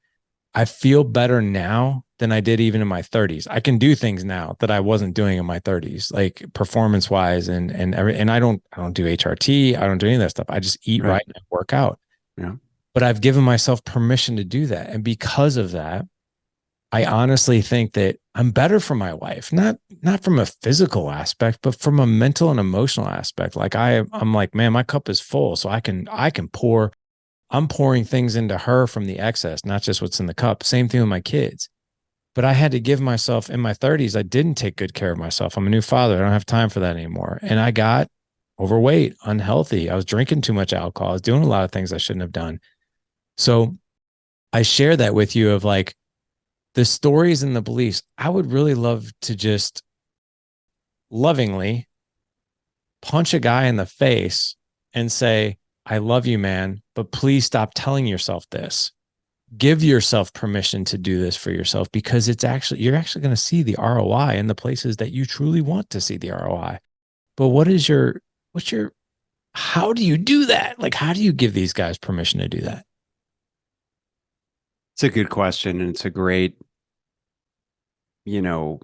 I feel better now than I did even in my 30s. I can do things now that I wasn't doing in my 30s, like performance wise and I don't do HRT. I don't do any of that stuff. I just eat Right. right and work out. Yeah. But I've given myself permission to do that. And because of that, I honestly think that I'm better for my wife, not from a physical aspect, but from a mental and emotional aspect. Like I'm like, man, my cup is full, so I can pour. I'm pouring things into her from the excess, not just what's in the cup. Same thing with my kids. But I had to give myself in my 30s. I didn't take good care of myself. I'm a new father. I don't have time for that anymore. And I got overweight, unhealthy. I was drinking too much alcohol. I was doing a lot of things I shouldn't have done. So I share that with you of like the stories and the beliefs. I would really love to just lovingly punch a guy in the face and say, I love you, man, but please stop telling yourself this. Give yourself permission to do this for yourself because you're actually going to see the ROI in the places that you truly want to see the ROI. But what's your, how do you do that? Like, how do you give these guys permission to do that? It's a good question, and it's a great, you know,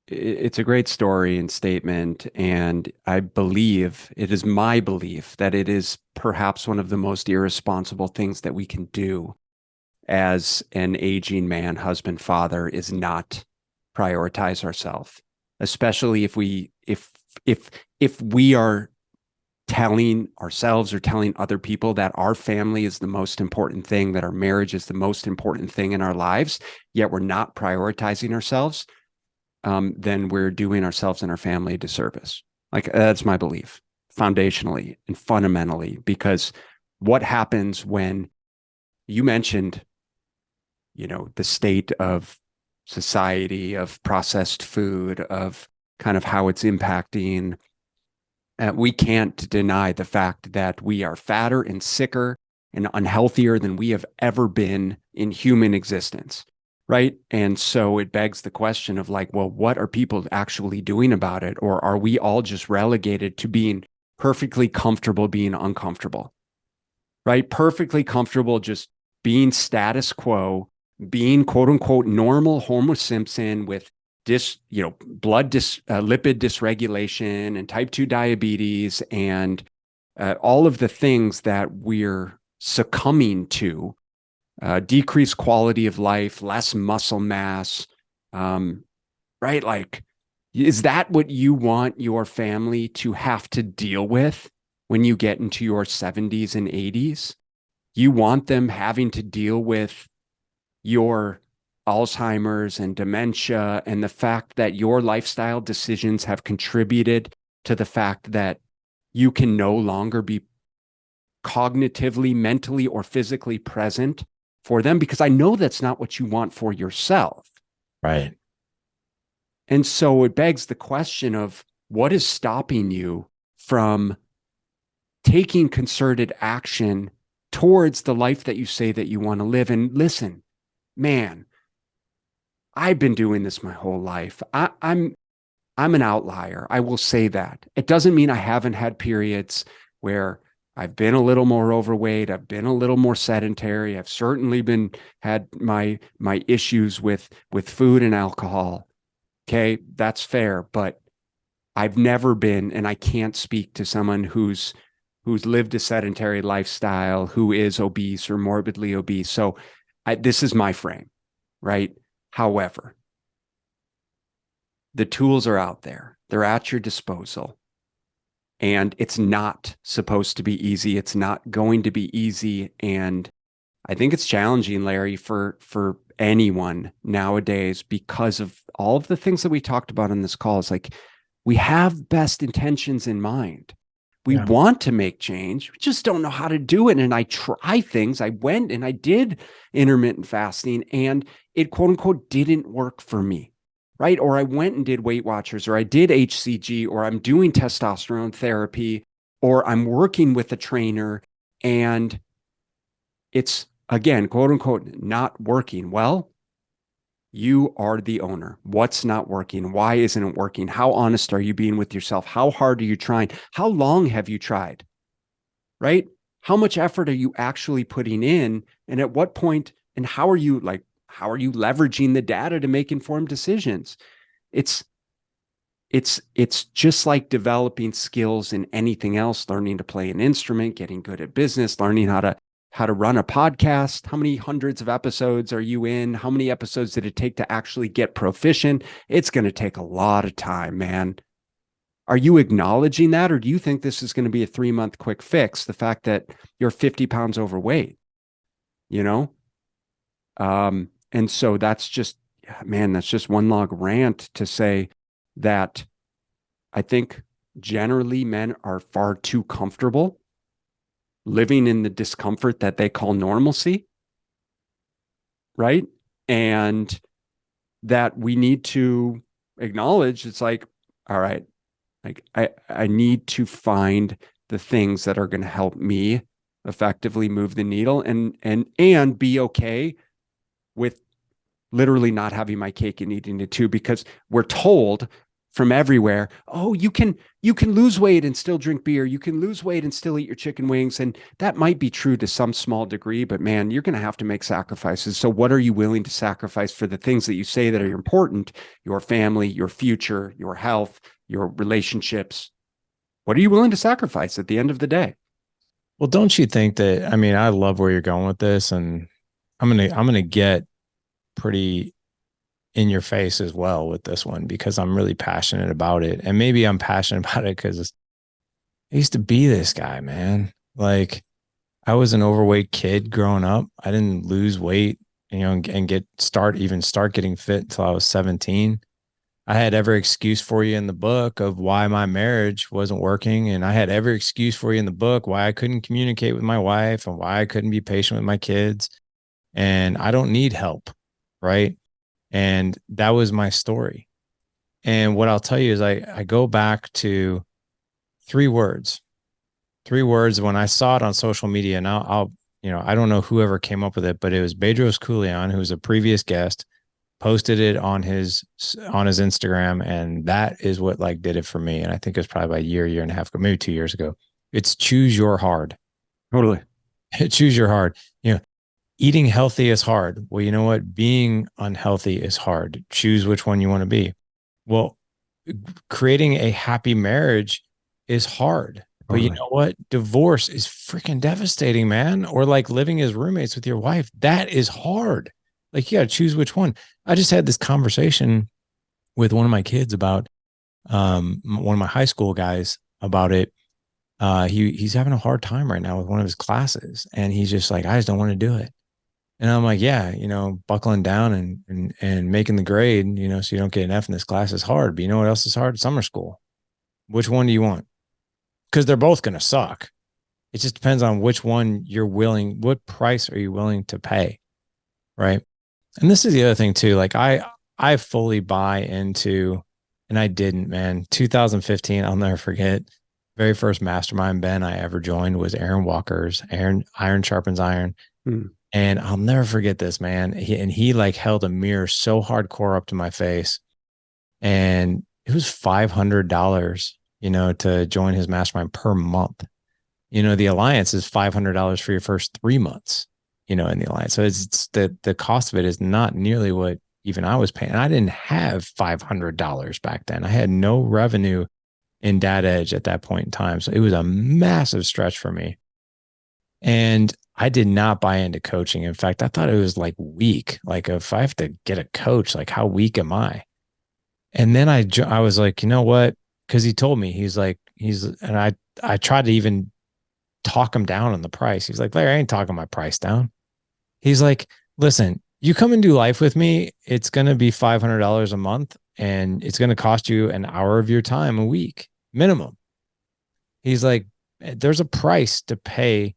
it's a great story and statement. And I believe it is my belief that it is perhaps one of the most irresponsible things that we can do as an aging man, husband, father, is not prioritize ourselves, especially if we are telling ourselves or telling other people that our family is the most important thing, that our marriage is the most important thing in our lives, yet we're not prioritizing ourselves, then we're doing ourselves and our family a disservice. Like that's my belief, foundationally and fundamentally, because what happens when you mentioned, the state of society, of processed food, of kind of how it's impacting. We can't deny the fact that we are fatter and sicker and unhealthier than we have ever been in human existence. Right. And so it begs the question of like, well, what are people actually doing about it? Or are we all just relegated to being perfectly comfortable being uncomfortable? Right. Perfectly comfortable just being status quo, being quote unquote normal Homer Simpson with lipid dysregulation and type 2 diabetes and all of the things that we're succumbing to, decreased quality of life, less muscle mass, right? Like, is that what you want your family to have to deal with when you get into your 70s and 80s? You want them having to deal with your Alzheimer's and dementia and the fact that your lifestyle decisions have contributed to the fact that you can no longer be cognitively, mentally, or physically present for them, because I know that's not what you want for yourself. Right. And so it begs the question of what is stopping you from taking concerted action towards the life that you say that you want to live. And listen, man, I've been doing this my whole life. I'm an outlier. I will say that. It doesn't mean I haven't had periods where I've been a little more overweight. I've been a little more sedentary. I've certainly had my issues with food and alcohol. Okay, that's fair, but I've never been, and I can't speak to someone who's lived a sedentary lifestyle, who is obese or morbidly obese. So this is my frame, right? However, the tools are out there. They're at your disposal. And it's not supposed to be easy. It's not going to be easy. And I think it's challenging, Larry, for anyone nowadays because of all of the things that we talked about on this call. It's like we have best intentions in mind. We Yeah. want to make change. We just don't know how to do it. And I try things. I went and I did intermittent fasting and it quote unquote didn't work for me. Right. Or I went and did Weight Watchers, or I did HCG, or I'm doing testosterone therapy, or I'm working with a trainer and it's again, quote unquote, not working. Well, you are the owner. What's not working? Why isn't it working? How honest are you being with yourself? How hard are you trying? How long have you tried? Right? How much effort are you actually putting in? And at what point, and how are you leveraging the data to make informed decisions? It's it's just like developing skills in anything else, learning to play an instrument, getting good at business, learning how to run a podcast. How many hundreds of episodes are you in? How many episodes did it take to actually get proficient? It's going to take a lot of time, man. Are you acknowledging that? Or do you think this is going to be a 3-month quick fix? The fact that you're 50 pounds overweight, you know? And so that's just, man, that's just one long rant to say that I think generally men are far too comfortable living in the discomfort that they call normalcy, right? And that we need to acknowledge it's like, all right, like I need to find the things that are going to help me effectively move the needle and be okay with literally not having my cake and eating it too, because we're told from everywhere, oh, you can lose weight and still drink beer. You can lose weight and still eat your chicken wings. And that might be true to some small degree, but man, you're going to have to make sacrifices. So what are you willing to sacrifice for the things that you say that are important? Your family, your future, your health, your relationships. What are you willing to sacrifice at the end of the day? Well, don't you think that, I mean, I love where you're going with this, and I'm gonna get pretty in your face as well with this one because I'm really passionate about it. And maybe I'm passionate about it because I used to be this guy, man. Like I was an overweight kid growing up. I didn't lose weight, and start getting fit until I was 17. I had every excuse for you in the book of why my marriage wasn't working. And I had every excuse for you in the book why I couldn't communicate with my wife and why I couldn't be patient with my kids. And I don't need help. Right. And that was my story. And what I'll tell you is I go back to three words, three words when I saw it on social media. And I don't know whoever came up with it, but it was Bedros Koulian, who was a previous guest, posted it on his Instagram, and that is what like did it for me. And I think it was probably about a year and a half ago, maybe 2 years ago. It's choose your hard. Totally. Choose your hard. Eating healthy is hard. Well, you know what? Being unhealthy is hard. Choose which one you want to be. Well, creating a happy marriage is hard. But you Totally. know what? Divorce is freaking devastating, man. Or like living as roommates with your wife. That is hard. Like you got to choose which one. I just had this conversation with one of my kids about one of my high school guys about it. He's having a hard time right now with one of his classes, and he's just like, I just don't want to do it. And I'm like, yeah, buckling down and making the grade, so you don't get an F in this class is hard. But you know what else is hard? Summer school. Which one do you want? Because they're both going to suck. It just depends on which one what price are you willing to pay? Right. And this is the other thing too. Like I fully buy into, and I didn't, man. 2015, I'll never forget. Very first mastermind Ben I ever joined was Aaron Walker's. Iron sharpens iron. Hmm. And I'll never forget this, man. He like held a mirror so hardcore up to my face. And it was $500, to join his mastermind per month. The alliance is $500 for your first 3 months, in the alliance. So it's the cost of it is not nearly what even I was paying. I didn't have $500 back then. I had no revenue in Data Edge at that point in time. So it was a massive stretch for me. And I did not buy into coaching. In fact, I thought it was like weak. Like if I have to get a coach, like how weak am I? And then I was like, you know what? because he told me, and I tried to even talk him down on the price. He's like, Larry, I ain't talking my price down. He's like, listen, you come and do life with me, it's going to be $500 a month and it's going to cost you an hour of your time a week minimum. He's like, there's a price to pay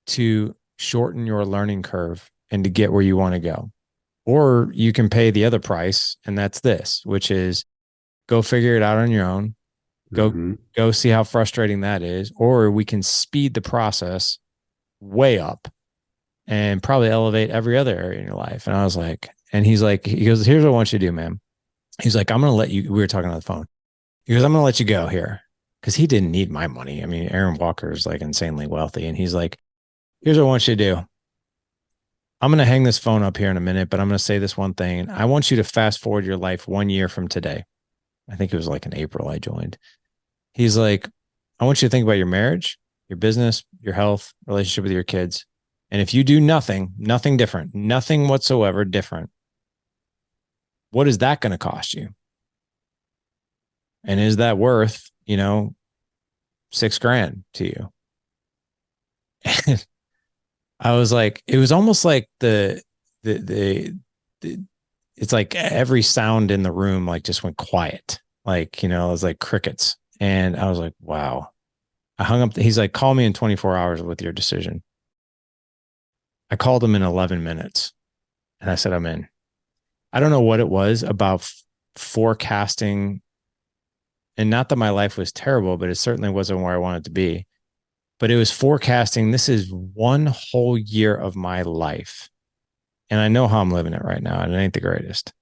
to shorten your learning curve and to get where you want to go. Or you can pay the other price, and that's this, which is go figure it out on your own. Go Mm-hmm. go see how frustrating that is, or we can speed the process way up and probably elevate every other area in your life. And I was like, and he's like, he goes, here's what I want you to do, man. He's like, I'm going to let you, we were talking on the phone. He goes, I'm going to let you go here because he didn't need my money. I mean, Aaron Walker is like insanely wealthy. And he's like, here's what I want you to do. I'm going to hang this phone up here in a minute, but I'm going to say this one thing. I want you to fast forward your life 1 year from today. I think it was like in April I joined. He's like, I want you to think about your marriage, your business, your health, relationship with your kids. And if you do nothing different, nothing whatsoever different, what is that going to cost you? And is that worth, $6,000 to you? And I was like, it was almost like the it's like every sound in the room like just went quiet. Like, it was like crickets. And I was like, wow. I hung up. He's like, call me in 24 hours with your decision. I called him in 11 minutes and I said, I'm in. I don't know what it was about forecasting. And not that my life was terrible, but it certainly wasn't where I wanted to be. But it was forecasting. This is one whole year of my life. And I know how I'm living it right now. And it ain't the greatest.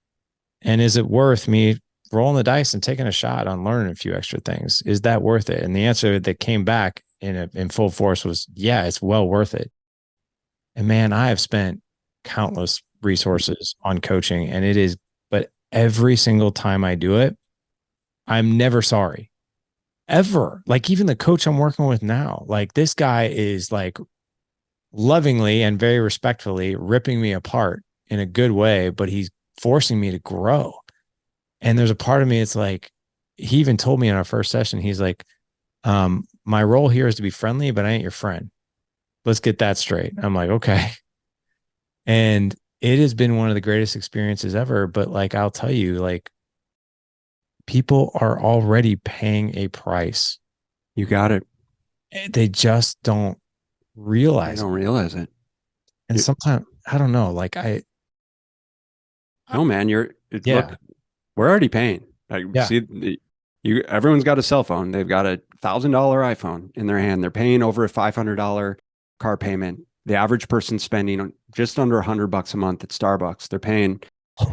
And is it worth me rolling the dice and taking a shot on learning a few extra things? Is that worth it? And the answer that came back in full force was, yeah, it's well worth it. And man, I have spent countless resources on coaching, and but every single time I do it, I'm never sorry, ever. Like even the coach I'm working with now, like this guy is like lovingly and very respectfully ripping me apart in a good way, but he's forcing me to grow. And there's a part of me, it's like, he even told me in our first session, he's like, my role here is to be friendly, but I ain't your friend. Let's get that straight. I'm like, okay. And it has been one of the greatest experiences ever. But like, I'll tell you, like, people are already paying a price. You got it. They just don't They realize don't it. realize it. And sometimes, I don't know, like, No, man, yeah, look, we're already paying. Like, yeah. see, everyone's got a cell phone. They've got $1,000 iPhone in their hand. They're paying over a $500 car payment. The average person spending just under $100 a month at Starbucks. They're paying, Are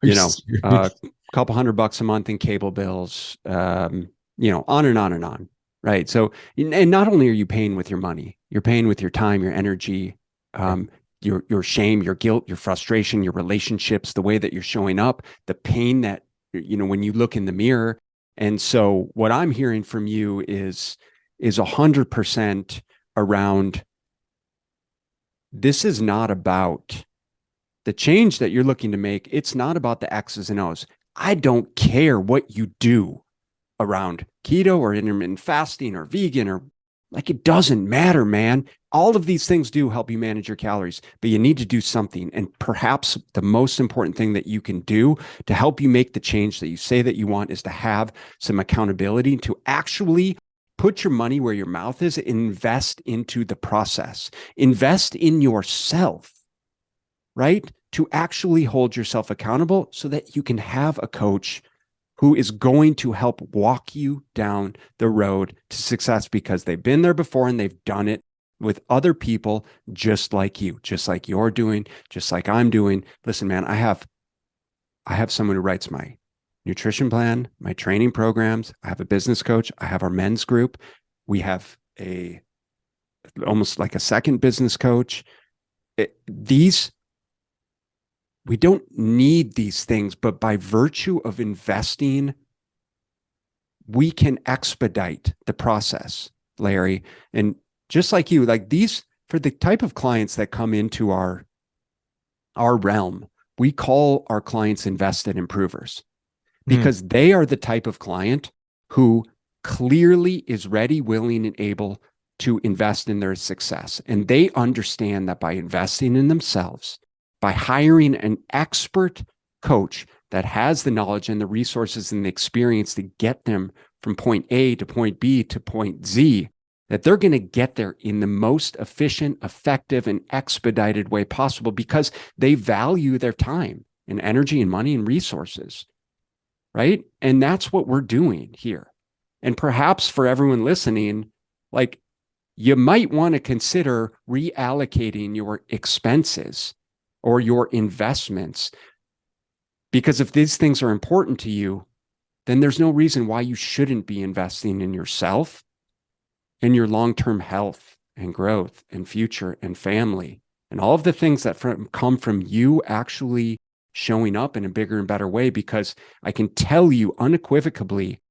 you you know, a serious? couple $100 a month in cable bills. On and on and on. Right. So, and not only are you paying with your money, you're paying with your time, your energy, Right. um, your shame, your guilt, your frustration, your relationships, the way that you're showing up, the pain that, when you look in the mirror. And so what I'm hearing from you is 100% around, this is not about the change that you're looking to make. It's not about the X's and O's. I don't care what you do around keto or intermittent fasting or vegan, or like, it doesn't matter, man. All of these things do help you manage your calories, but you need to do something. And perhaps the most important thing that you can do to help you make the change that you say that you want is to have some accountability to actually put your money where your mouth is, invest into the process, invest in yourself, right? To actually hold yourself accountable so that you can have a coach who is going to help walk you down the road to success, because they've been there before and they've done it with other people just like you, just like you're doing, just like I'm doing. Listen, man, I have someone who writes my nutrition plan, my training programs. I have a business coach. I have our men's group. We have almost like a second business coach. We don't need these things, but by virtue of investing, we can expedite the process, Larry. And just like you, like these, for the type of clients that come into our realm, we call our clients invested improvers, Mm, because they are the type of client who clearly is ready, willing, and able to invest in their success. And they understand that by investing in themselves, by hiring an expert coach that has the knowledge and the resources and the experience to get them from point A to point B to point Z, that they're going to get there in the most efficient, effective, and expedited way possible because they value their time and energy and money and resources, right? And that's what we're doing here. And perhaps for everyone listening, like, you might want to consider reallocating your expenses or your investments, because if these things are important to you, then there's no reason why you shouldn't be investing in yourself and your long-term health and growth and future and family and all of the things that come from you actually showing up in a bigger and better way. Because I can tell you unequivocally,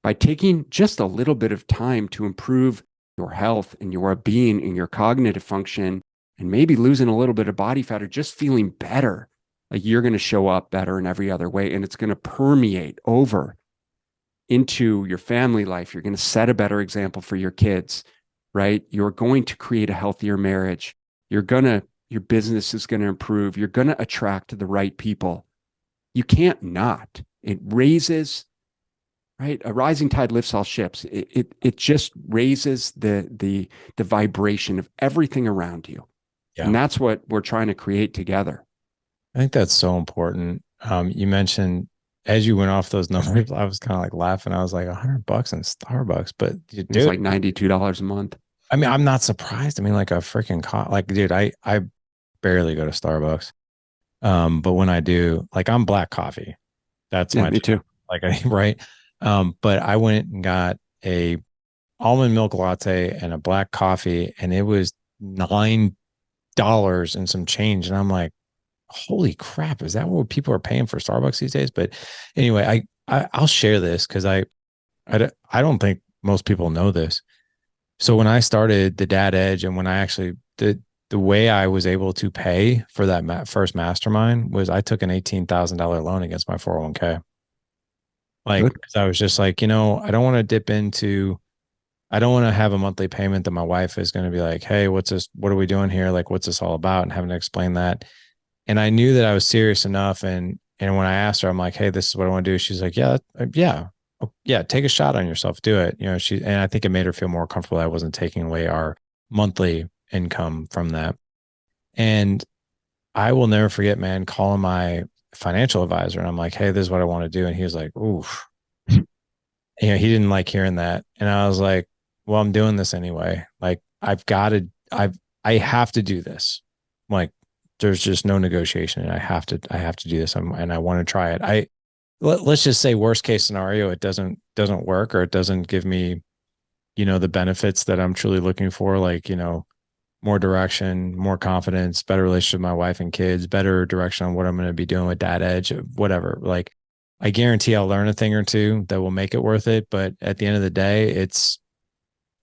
by taking just a little bit of time to improve your health and your being and your cognitive function, and maybe losing a little bit of body fat or just feeling better, like, you're going to show up better in every other way. And it's going to permeate over into your family life. You're going to set a better example for your kids, right? You're going to create a healthier marriage. Your business is going to improve. You're going to attract the right people. You can't not. It raises, right? A rising tide lifts all ships. It just raises the vibration of everything around you. Yeah. And that's what we're trying to create together. I think that's so important. You mentioned, as you went off those numbers, I was kind of like laughing. I was like, $100 in Starbucks, but It's like $92 a month. I mean, I'm not surprised. I mean, like a freaking like, dude, I barely go to Starbucks. But when I do, like, I'm black coffee. That's Yeah, my me too. like, right. But I went and got a almond milk latte and a black coffee, and it was $9 and some change. And I'm like, holy crap, is that what people are paying for Starbucks these days? But anyway, I'll share this because I don't think most people know this. So when I started the Dad Edge, and when I actually did, the way I was able to pay for that first mastermind was I took an $18,000 loan against my 401k. Like, Good. 'cause I was just like, I don't want to dip into, I don't want to have a monthly payment that my wife is going to be like, hey, what's this? What are we doing here? Like, what's this all about? And having to explain that. And I knew that I was serious enough. And when I asked her, I'm like, hey, this is what I want to do. She's like, yeah, yeah, take a shot on yourself, do it. And I think it made her feel more comfortable that I wasn't taking away our monthly income from that. And I will never forget, man, calling my financial advisor, and I'm like, hey, this is what I want to do. And he was like, oof. He didn't like hearing that. And I was like, well, I'm doing this anyway. Like, I have to do this. Like, there's just no negotiation, and I have to do this. And I want to try it. Let's just say, worst case scenario, it doesn't work, or it doesn't give me, the benefits that I'm truly looking for. Like, more direction, more confidence, better relationship with my wife and kids, better direction on what I'm going to be doing with Dad Edge, whatever. Like, I guarantee I'll learn a thing or two that will make it worth it. But at the end of the day,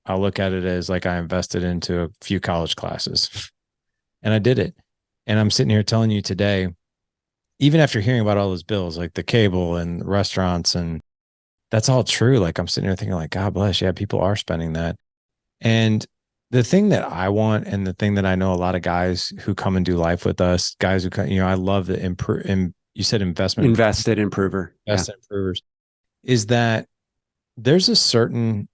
I'll look at it as like I invested into a few college classes and I did it. And I'm sitting here telling you today, even after hearing about all those bills, like the cable and the restaurants, and that's all true. Like, I'm sitting here thinking, like, God bless. Yeah, people are spending that. And the thing that I want, and the thing that I know a lot of guys who come and do life with us, guys who come, I love the you said Invested improver. Yeah. improvers, is that there's a certain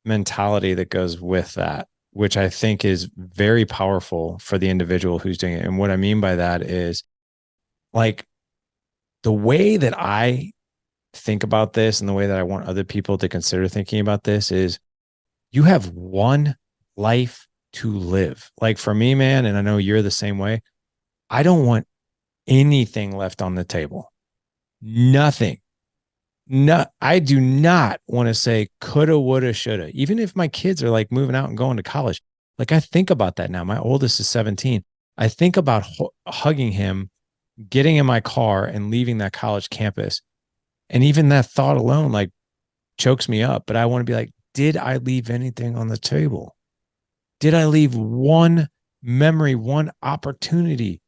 mentality that goes with that, which I think is very powerful for the individual who's doing it. And what I mean by that is, like, the way that I think about this and the way that I want other people to consider thinking about this is, you have one life to live. Like, for me, man, and I know you're the same way, I don't want anything left on the table. Nothing. No, I do not want to say coulda, woulda, shoulda. Even if my kids are like moving out and going to college, like, I think about that now. My oldest is 17. I think about hugging him, getting in my car, and leaving that college campus. And even that thought alone, like, chokes me up. But I want to be like, did I leave anything on the table? Did I leave one memory, one opportunity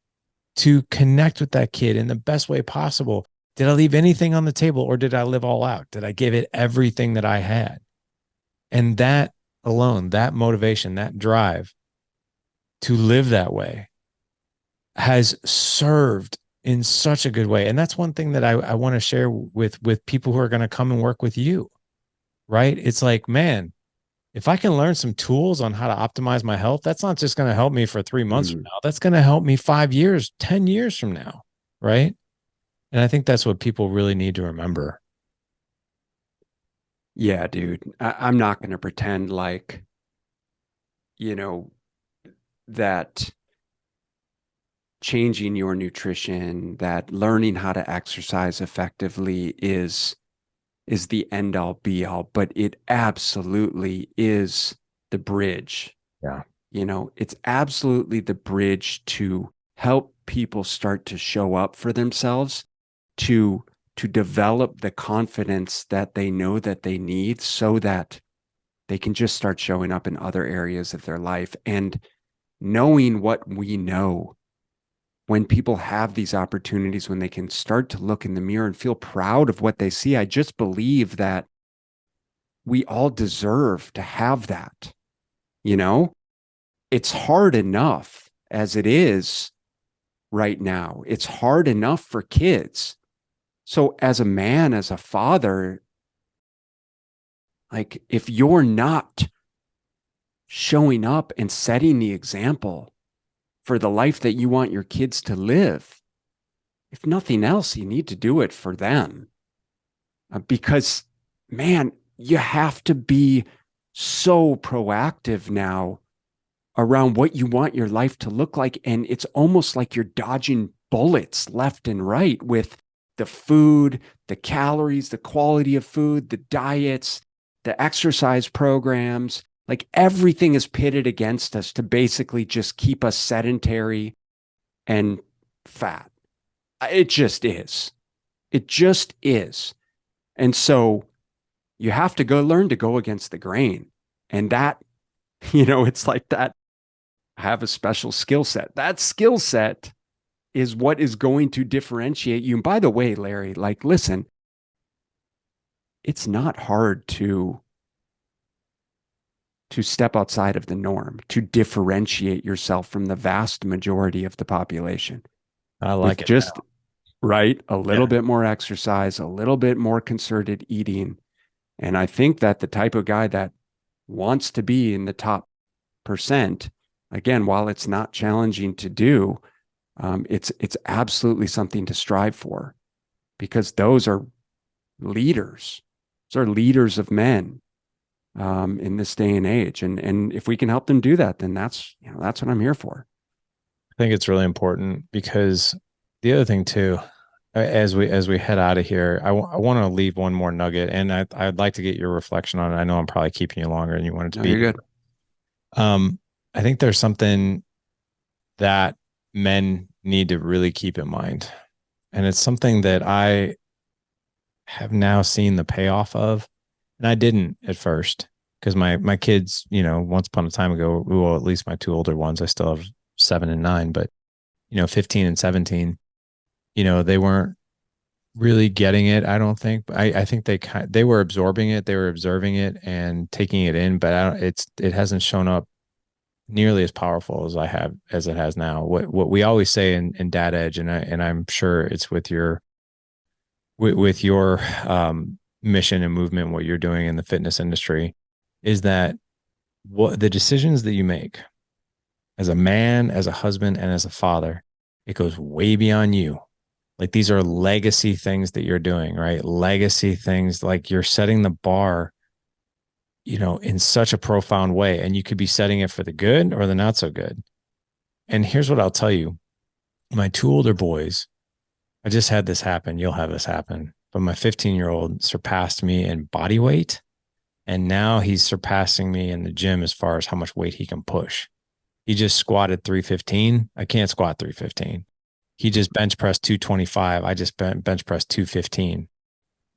to connect with that kid in the best way possible? Did I leave anything on the table, or did I live all out? Did I give it everything that I had? And that alone, that motivation, that drive to live that way has served in such a good way. And that's one thing that I want to share with people who are going to come and work with you, right? It's like, man, if I can learn some tools on how to optimize my health, that's not just going to help me for 3 months from Mm. now. That's going to help me 5 years, 10 years from now. Right. And I think that's what people really need to remember. Yeah, dude. I'm not going to pretend like, you know, that changing your nutrition, that learning how to exercise effectively is the end all be all, but it absolutely is the bridge. Yeah. It's absolutely the bridge to help people start to show up for themselves, to develop the confidence that they know that they need so that they can just start showing up in other areas of their life. And knowing what we know, when people have these opportunities, when they can start to look in the mirror and feel proud of what they see, I just believe that we all deserve to have that. You know, it's hard enough as it is right now. It's hard enough for kids. So, as a man, as a father, like if you're not showing up and setting the example for the life that you want your kids to live, if nothing else, you need to do it for them. Because, man, you have to be so proactive now around what you want your life to look like. And it's almost like you're dodging bullets left and right with the food, the calories, the quality of food, the diets, the exercise programs. Like everything is pitted against us to basically just keep us sedentary and fat. It just is. It just is. And so you have to go learn to go against the grain. And that, it's like that. Have a special skill set. That skill set is what is going to differentiate you. And by the way, Larry, like, listen, it's not hard to step outside of the norm, to differentiate yourself from the vast majority of the population I like with it just, now. right, a little Yeah. bit more exercise, a little bit more concerted eating. And I think that the type of guy that wants to be in the top percent, again, while it's not challenging to do, it's absolutely something to strive for, because those are leaders. Those are leaders of men in this day and age. And if we can help them do that, then that's what I'm here for. I think it's really important because the other thing too, as we head out of here, I want to leave one more nugget, and I'd like to get your reflection on it. I know I'm probably keeping you longer than you wanted to No, be you're here. good. Um, I think there's something that men need to really keep in mind, and it's something that I have now seen the payoff of, and I didn't at first because my kids, once upon a time ago, well, at least my two older ones, I still have 7 and 9, but 15 and 17, they weren't really getting it. I don't think. I think they were absorbing it, they were observing it and taking it in, but it hasn't shown up nearly as powerful as it has now. What we always say in Dad Edge, and I'm sure it's with your mission and movement, what you're doing in the fitness industry, is that what the decisions that you make as a man, as a husband, and as a father, it goes way beyond you. Like these are legacy things that you're doing, right? Legacy things, like you're setting the bar, in such a profound way. And you could be setting it for the good or the not so good. And here's what I'll tell you. My two older boys, I just had this happen. You'll have this happen. But my 15-year-old surpassed me in body weight. And now he's surpassing me in the gym as far as how much weight he can push. He just squatted 315. I can't squat 315. He just bench pressed 225. I just bench pressed 215.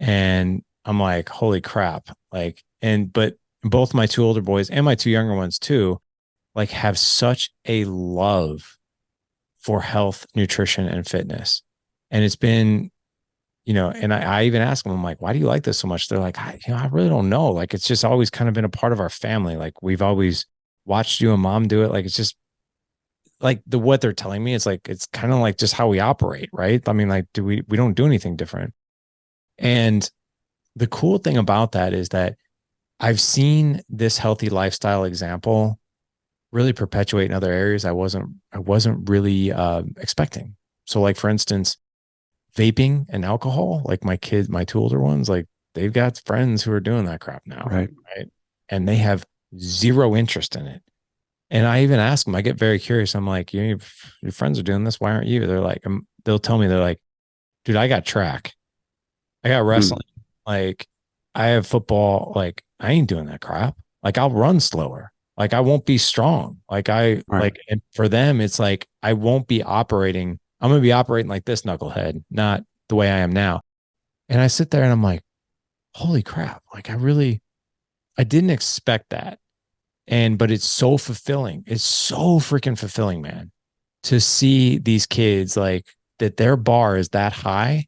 And I'm like, holy crap. But both my two older boys and my two younger ones too, like have such a love for health, nutrition, and fitness. And it's been, and I even ask them, I'm like, why do you like this so much? They're like, I really don't know. Like, it's just always kind of been a part of our family. Like, we've always watched you and mom do it. Like, it's just like what they're telling me. It's like, it's kind of like just how we operate, right? I mean, like, we don't do anything different. And the cool thing about that is that I've seen this healthy lifestyle example really perpetuate in other areas I wasn't really expecting. So, like, for instance, vaping and alcohol, like my two older ones, like, they've got friends who are doing that crap now, Right. right? And they have zero interest in it. And I even ask them, I get very curious. I'm like, your friends are doing this. Why aren't you? They're like, they'll tell me, they're like, dude, I got track. I got Mm, wrestling. Like, I have football. Like, I ain't doing that crap. Like, I'll run slower. Like, I won't be strong. right. And for them, it's like, I won't be operating. I'm going to be operating like this knucklehead, not the way I am now. And I sit there and I'm like, holy crap. Like, I didn't expect that. But it's so fulfilling. It's so freaking fulfilling, man, to see these kids like that their bar is that high.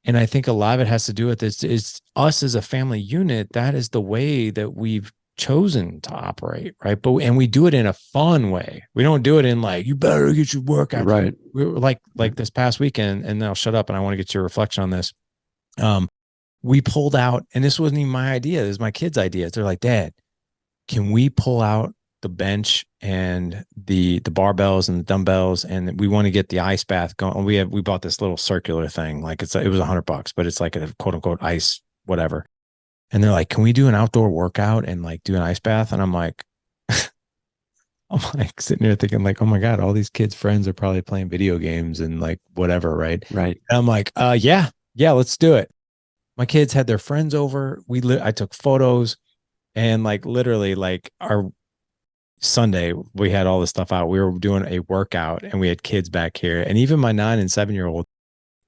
And I think a lot of it has to do with this is us as a family unit. That is the way that we've chosen to operate, right? And we do it in a fun way. We don't do it in like, you better get your workout. Right. We were like this past weekend, and then I'll shut up and I want to get your reflection on this. Um, we pulled out, and this wasn't even my idea. This is my kids' idea. They're like, Dad, can we pull out the bench and the barbells and the dumbbells, and we want to get the ice bath going? We bought this little circular thing, like it was $100, but it's like a quote unquote ice whatever. And they're like, can we do an outdoor workout and like do an ice bath? And I'm like sitting here thinking like, oh my god, all these kids' friends are probably playing video games and like whatever, right? Right. And I'm like, yeah, let's do it. My kids had their friends over. I took photos, and like literally like our Sunday, we had all this stuff out. We were doing a workout and we had kids back here. And even my 9 and 7-year old,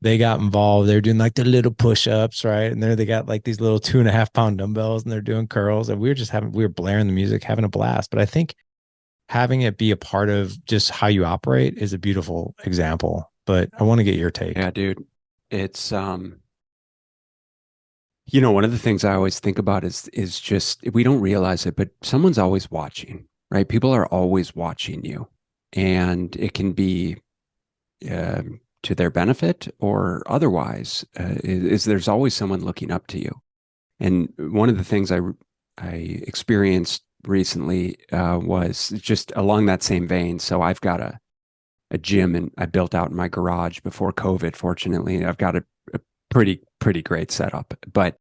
they got involved. They're doing like the little push-ups, right? And there they got like these little 2.5 pound dumbbells and they're doing curls. And we were blaring the music, having a blast. But I think having it be a part of just how you operate is a beautiful example. But I want to get your take. Yeah, dude. It's one of the things I always think about is just we don't realize it, but someone's always watching, right? People are always watching you, and it can be to their benefit or otherwise. Is there's always someone looking up to you, and one of the things I experienced recently was just along that same vein. So I've got a gym and I built out in my garage before COVID. Fortunately, I've got a pretty great setup, but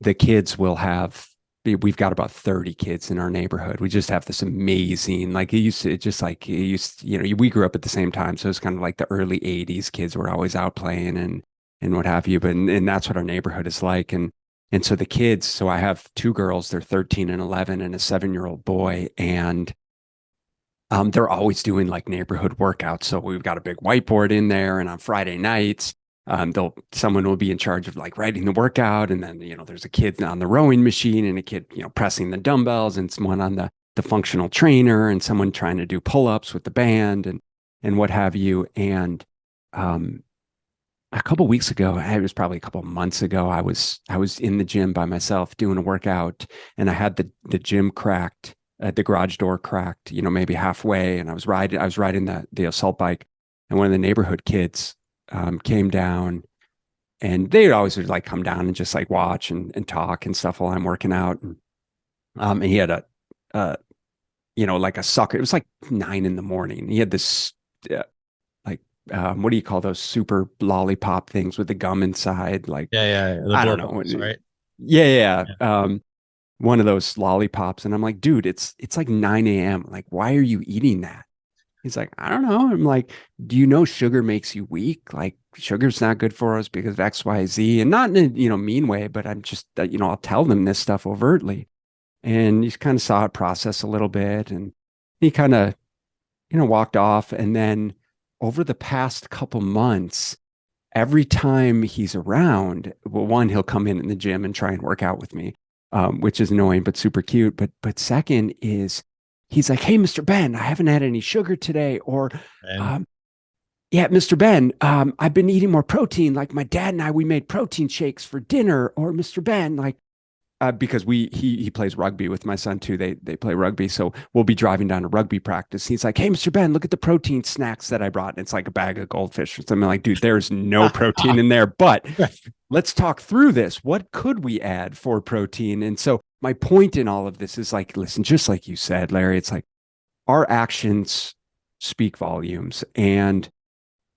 the kids will have. We've got about 30 kids in our neighborhood. We just have this amazing, like it used to, just like it used, we grew up at the same time. So it's kind of like the early 80s kids were always out playing and what have you. But, and that's what our neighborhood is like. And so the kids, so I have two girls, they're 13 and 11 and a 7-year-old boy. And they're always doing like neighborhood workouts. So we've got a big whiteboard in there, and on Friday nights, someone will be in charge of like writing the workout, and then there's a kid on the rowing machine, and a kid pressing the dumbbells, and someone on the functional trainer, and someone trying to do pull-ups with the band and what have you. And a couple weeks ago, it was probably a couple months ago, I was in the gym by myself doing a workout, and I had the gym cracked. The garage door cracked, maybe halfway, and I was riding the assault bike, and one of the neighborhood kids came down, and they always would like come down and just like watch and talk and stuff while I'm working out. And he had uh, like a sucker. It was like 9 in the morning. He had this like what do you call those super lollipop things with the gum inside? Like Yeah, the I don't blow know. pops, right? Yeah. One of those lollipops, and I'm like, dude, it's like 9 a.m. Like, why are you eating that? He's like, I don't know. I'm like, do you know sugar makes you weak? Like, sugar's not good for us because of X, Y, Z, and not in a mean way, but I'm just I'll tell them this stuff overtly, and he kind of saw it process a little bit, and he kind of walked off, and then over the past couple months, every time he's around, well, one, he'll come in the gym and try and work out with me, which is annoying but super cute. But second is he's like, "Hey, Mr. Ben, I haven't had any sugar today," or And um, yeah, Mr. Ben, I've been eating more protein. Like my dad and I, we made protein shakes for dinner. Or Mr. Ben, like because he plays rugby with my son too. They play rugby, so we'll be driving down to rugby practice. He's like, "Hey, Mr. Ben, look at the protein snacks that I brought." And it's like a bag of goldfish or something. Like, dude, there's no protein in there. But let's talk through this. What could we add for protein? And so my point in all of this is like, listen, just like you said, Larry, it's like our actions speak volumes, and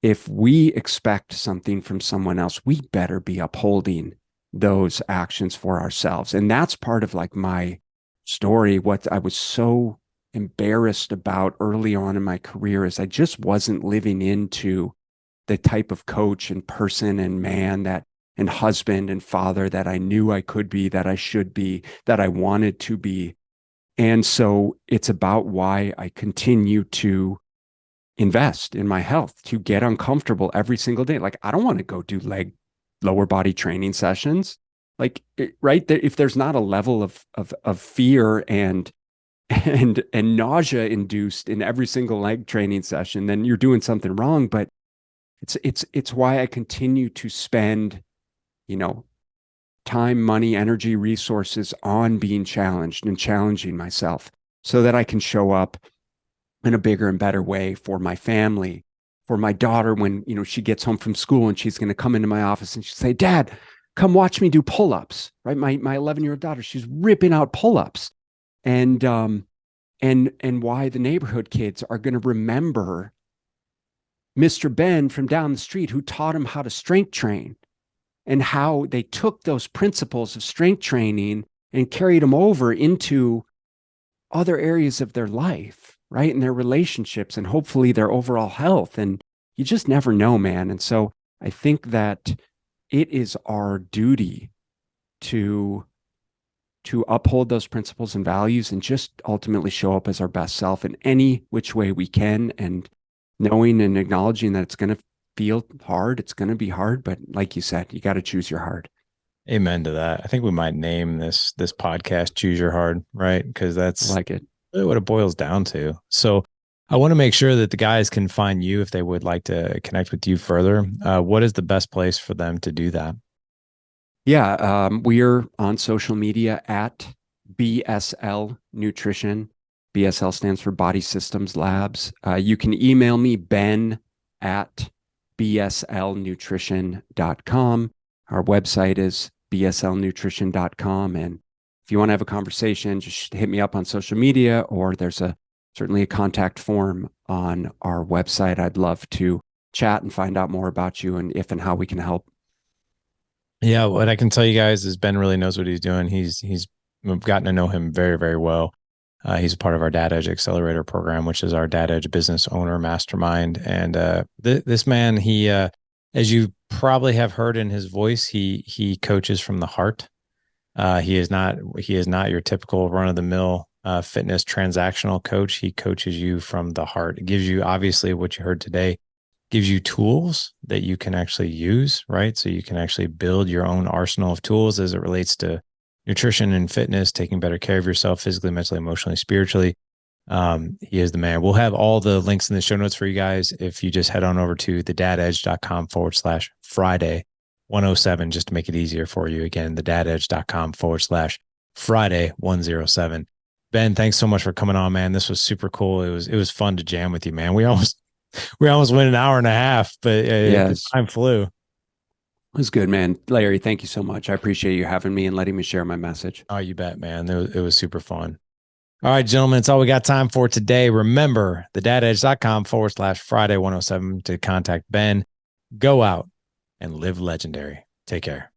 if we expect something from someone else, we better be upholding those actions for ourselves. And that's part of like my story. What I was so embarrassed about early on in my career is I just wasn't living into the type of coach and person and man that and husband and father that I knew I could be, that I should be, that I wanted to be. And so it's about why I continue to invest in my health, to get uncomfortable every single day. Like, I don't want to go do lower body training sessions. Like, right there, if there's not a level of fear and nausea induced in every single leg training session, then you're doing something wrong. But it's why I continue to spend, you know, time, money, energy, resources on being challenged and challenging myself so that I can show up in a bigger and better way for my family, for my daughter when, you know, she gets home from school and she's going to come into my office and she'll say, "Dad, come watch me do pull-ups." Right? My 11-year-old daughter, she's ripping out pull-ups. And why the neighborhood kids are going to remember Mr. Ben from down the street who taught him how to strength train, and how they took those principles of strength training and carried them over into other areas of their life, right? And their relationships and hopefully their overall health. And you just never know, man. And so I think that it is our duty to uphold those principles and values and just ultimately show up as our best self in any which way we can, and knowing and acknowledging that it's going to feel hard. It's going to be hard, but like you said, you got to choose your heart. Amen to that. I think we might name this podcast "Choose Your Hard," right? Because I that's like it. really what it boils down to. So I want to make sure that the guys can find you if they would like to connect with you further. What is the best place for them to do that? Yeah, we are on social media at BSL Nutrition. BSL stands for Body Systems Labs. You can email me, Ben at bslnutrition.com. Our website is bslnutrition.com. And if you want to have a conversation, just hit me up on social media, or there's certainly a contact form on our website. I'd love to chat and find out more about you and if and how we can help. Yeah, what I can tell you guys is Ben really knows what he's doing. He's we've gotten to know him very, very well. He's a part of our Dad Edge Accelerator program, which is our Dad Edge business owner mastermind. And this man, he as you probably have heard in his voice, he coaches from the heart. He is not your typical run of the mill fitness transactional coach. He coaches you from the heart. It gives you, obviously, what you heard today, gives you tools that you can actually use, right? So you can actually build your own arsenal of tools as it relates to nutrition and fitness, taking better care of yourself physically, mentally, emotionally, spiritually. He is the man. We'll have all the links in the show notes for you guys. If you just head on over to thedadedge.com/Friday 107, just to make it easier for you. Again, thedadedge.com/Friday 107. Ben, thanks so much for coming on, man. This was super cool. It was fun to jam with you, man. We almost went an hour and a half, but the Yes. time flew. It was good, man. Larry, thank you so much. I appreciate you having me and letting me share my message. Oh, you bet, man. It was super fun. All right, gentlemen, it's all we got time for today. Remember, thedadedge.com/Friday 107 to contact Ben. Go out and live legendary. Take care.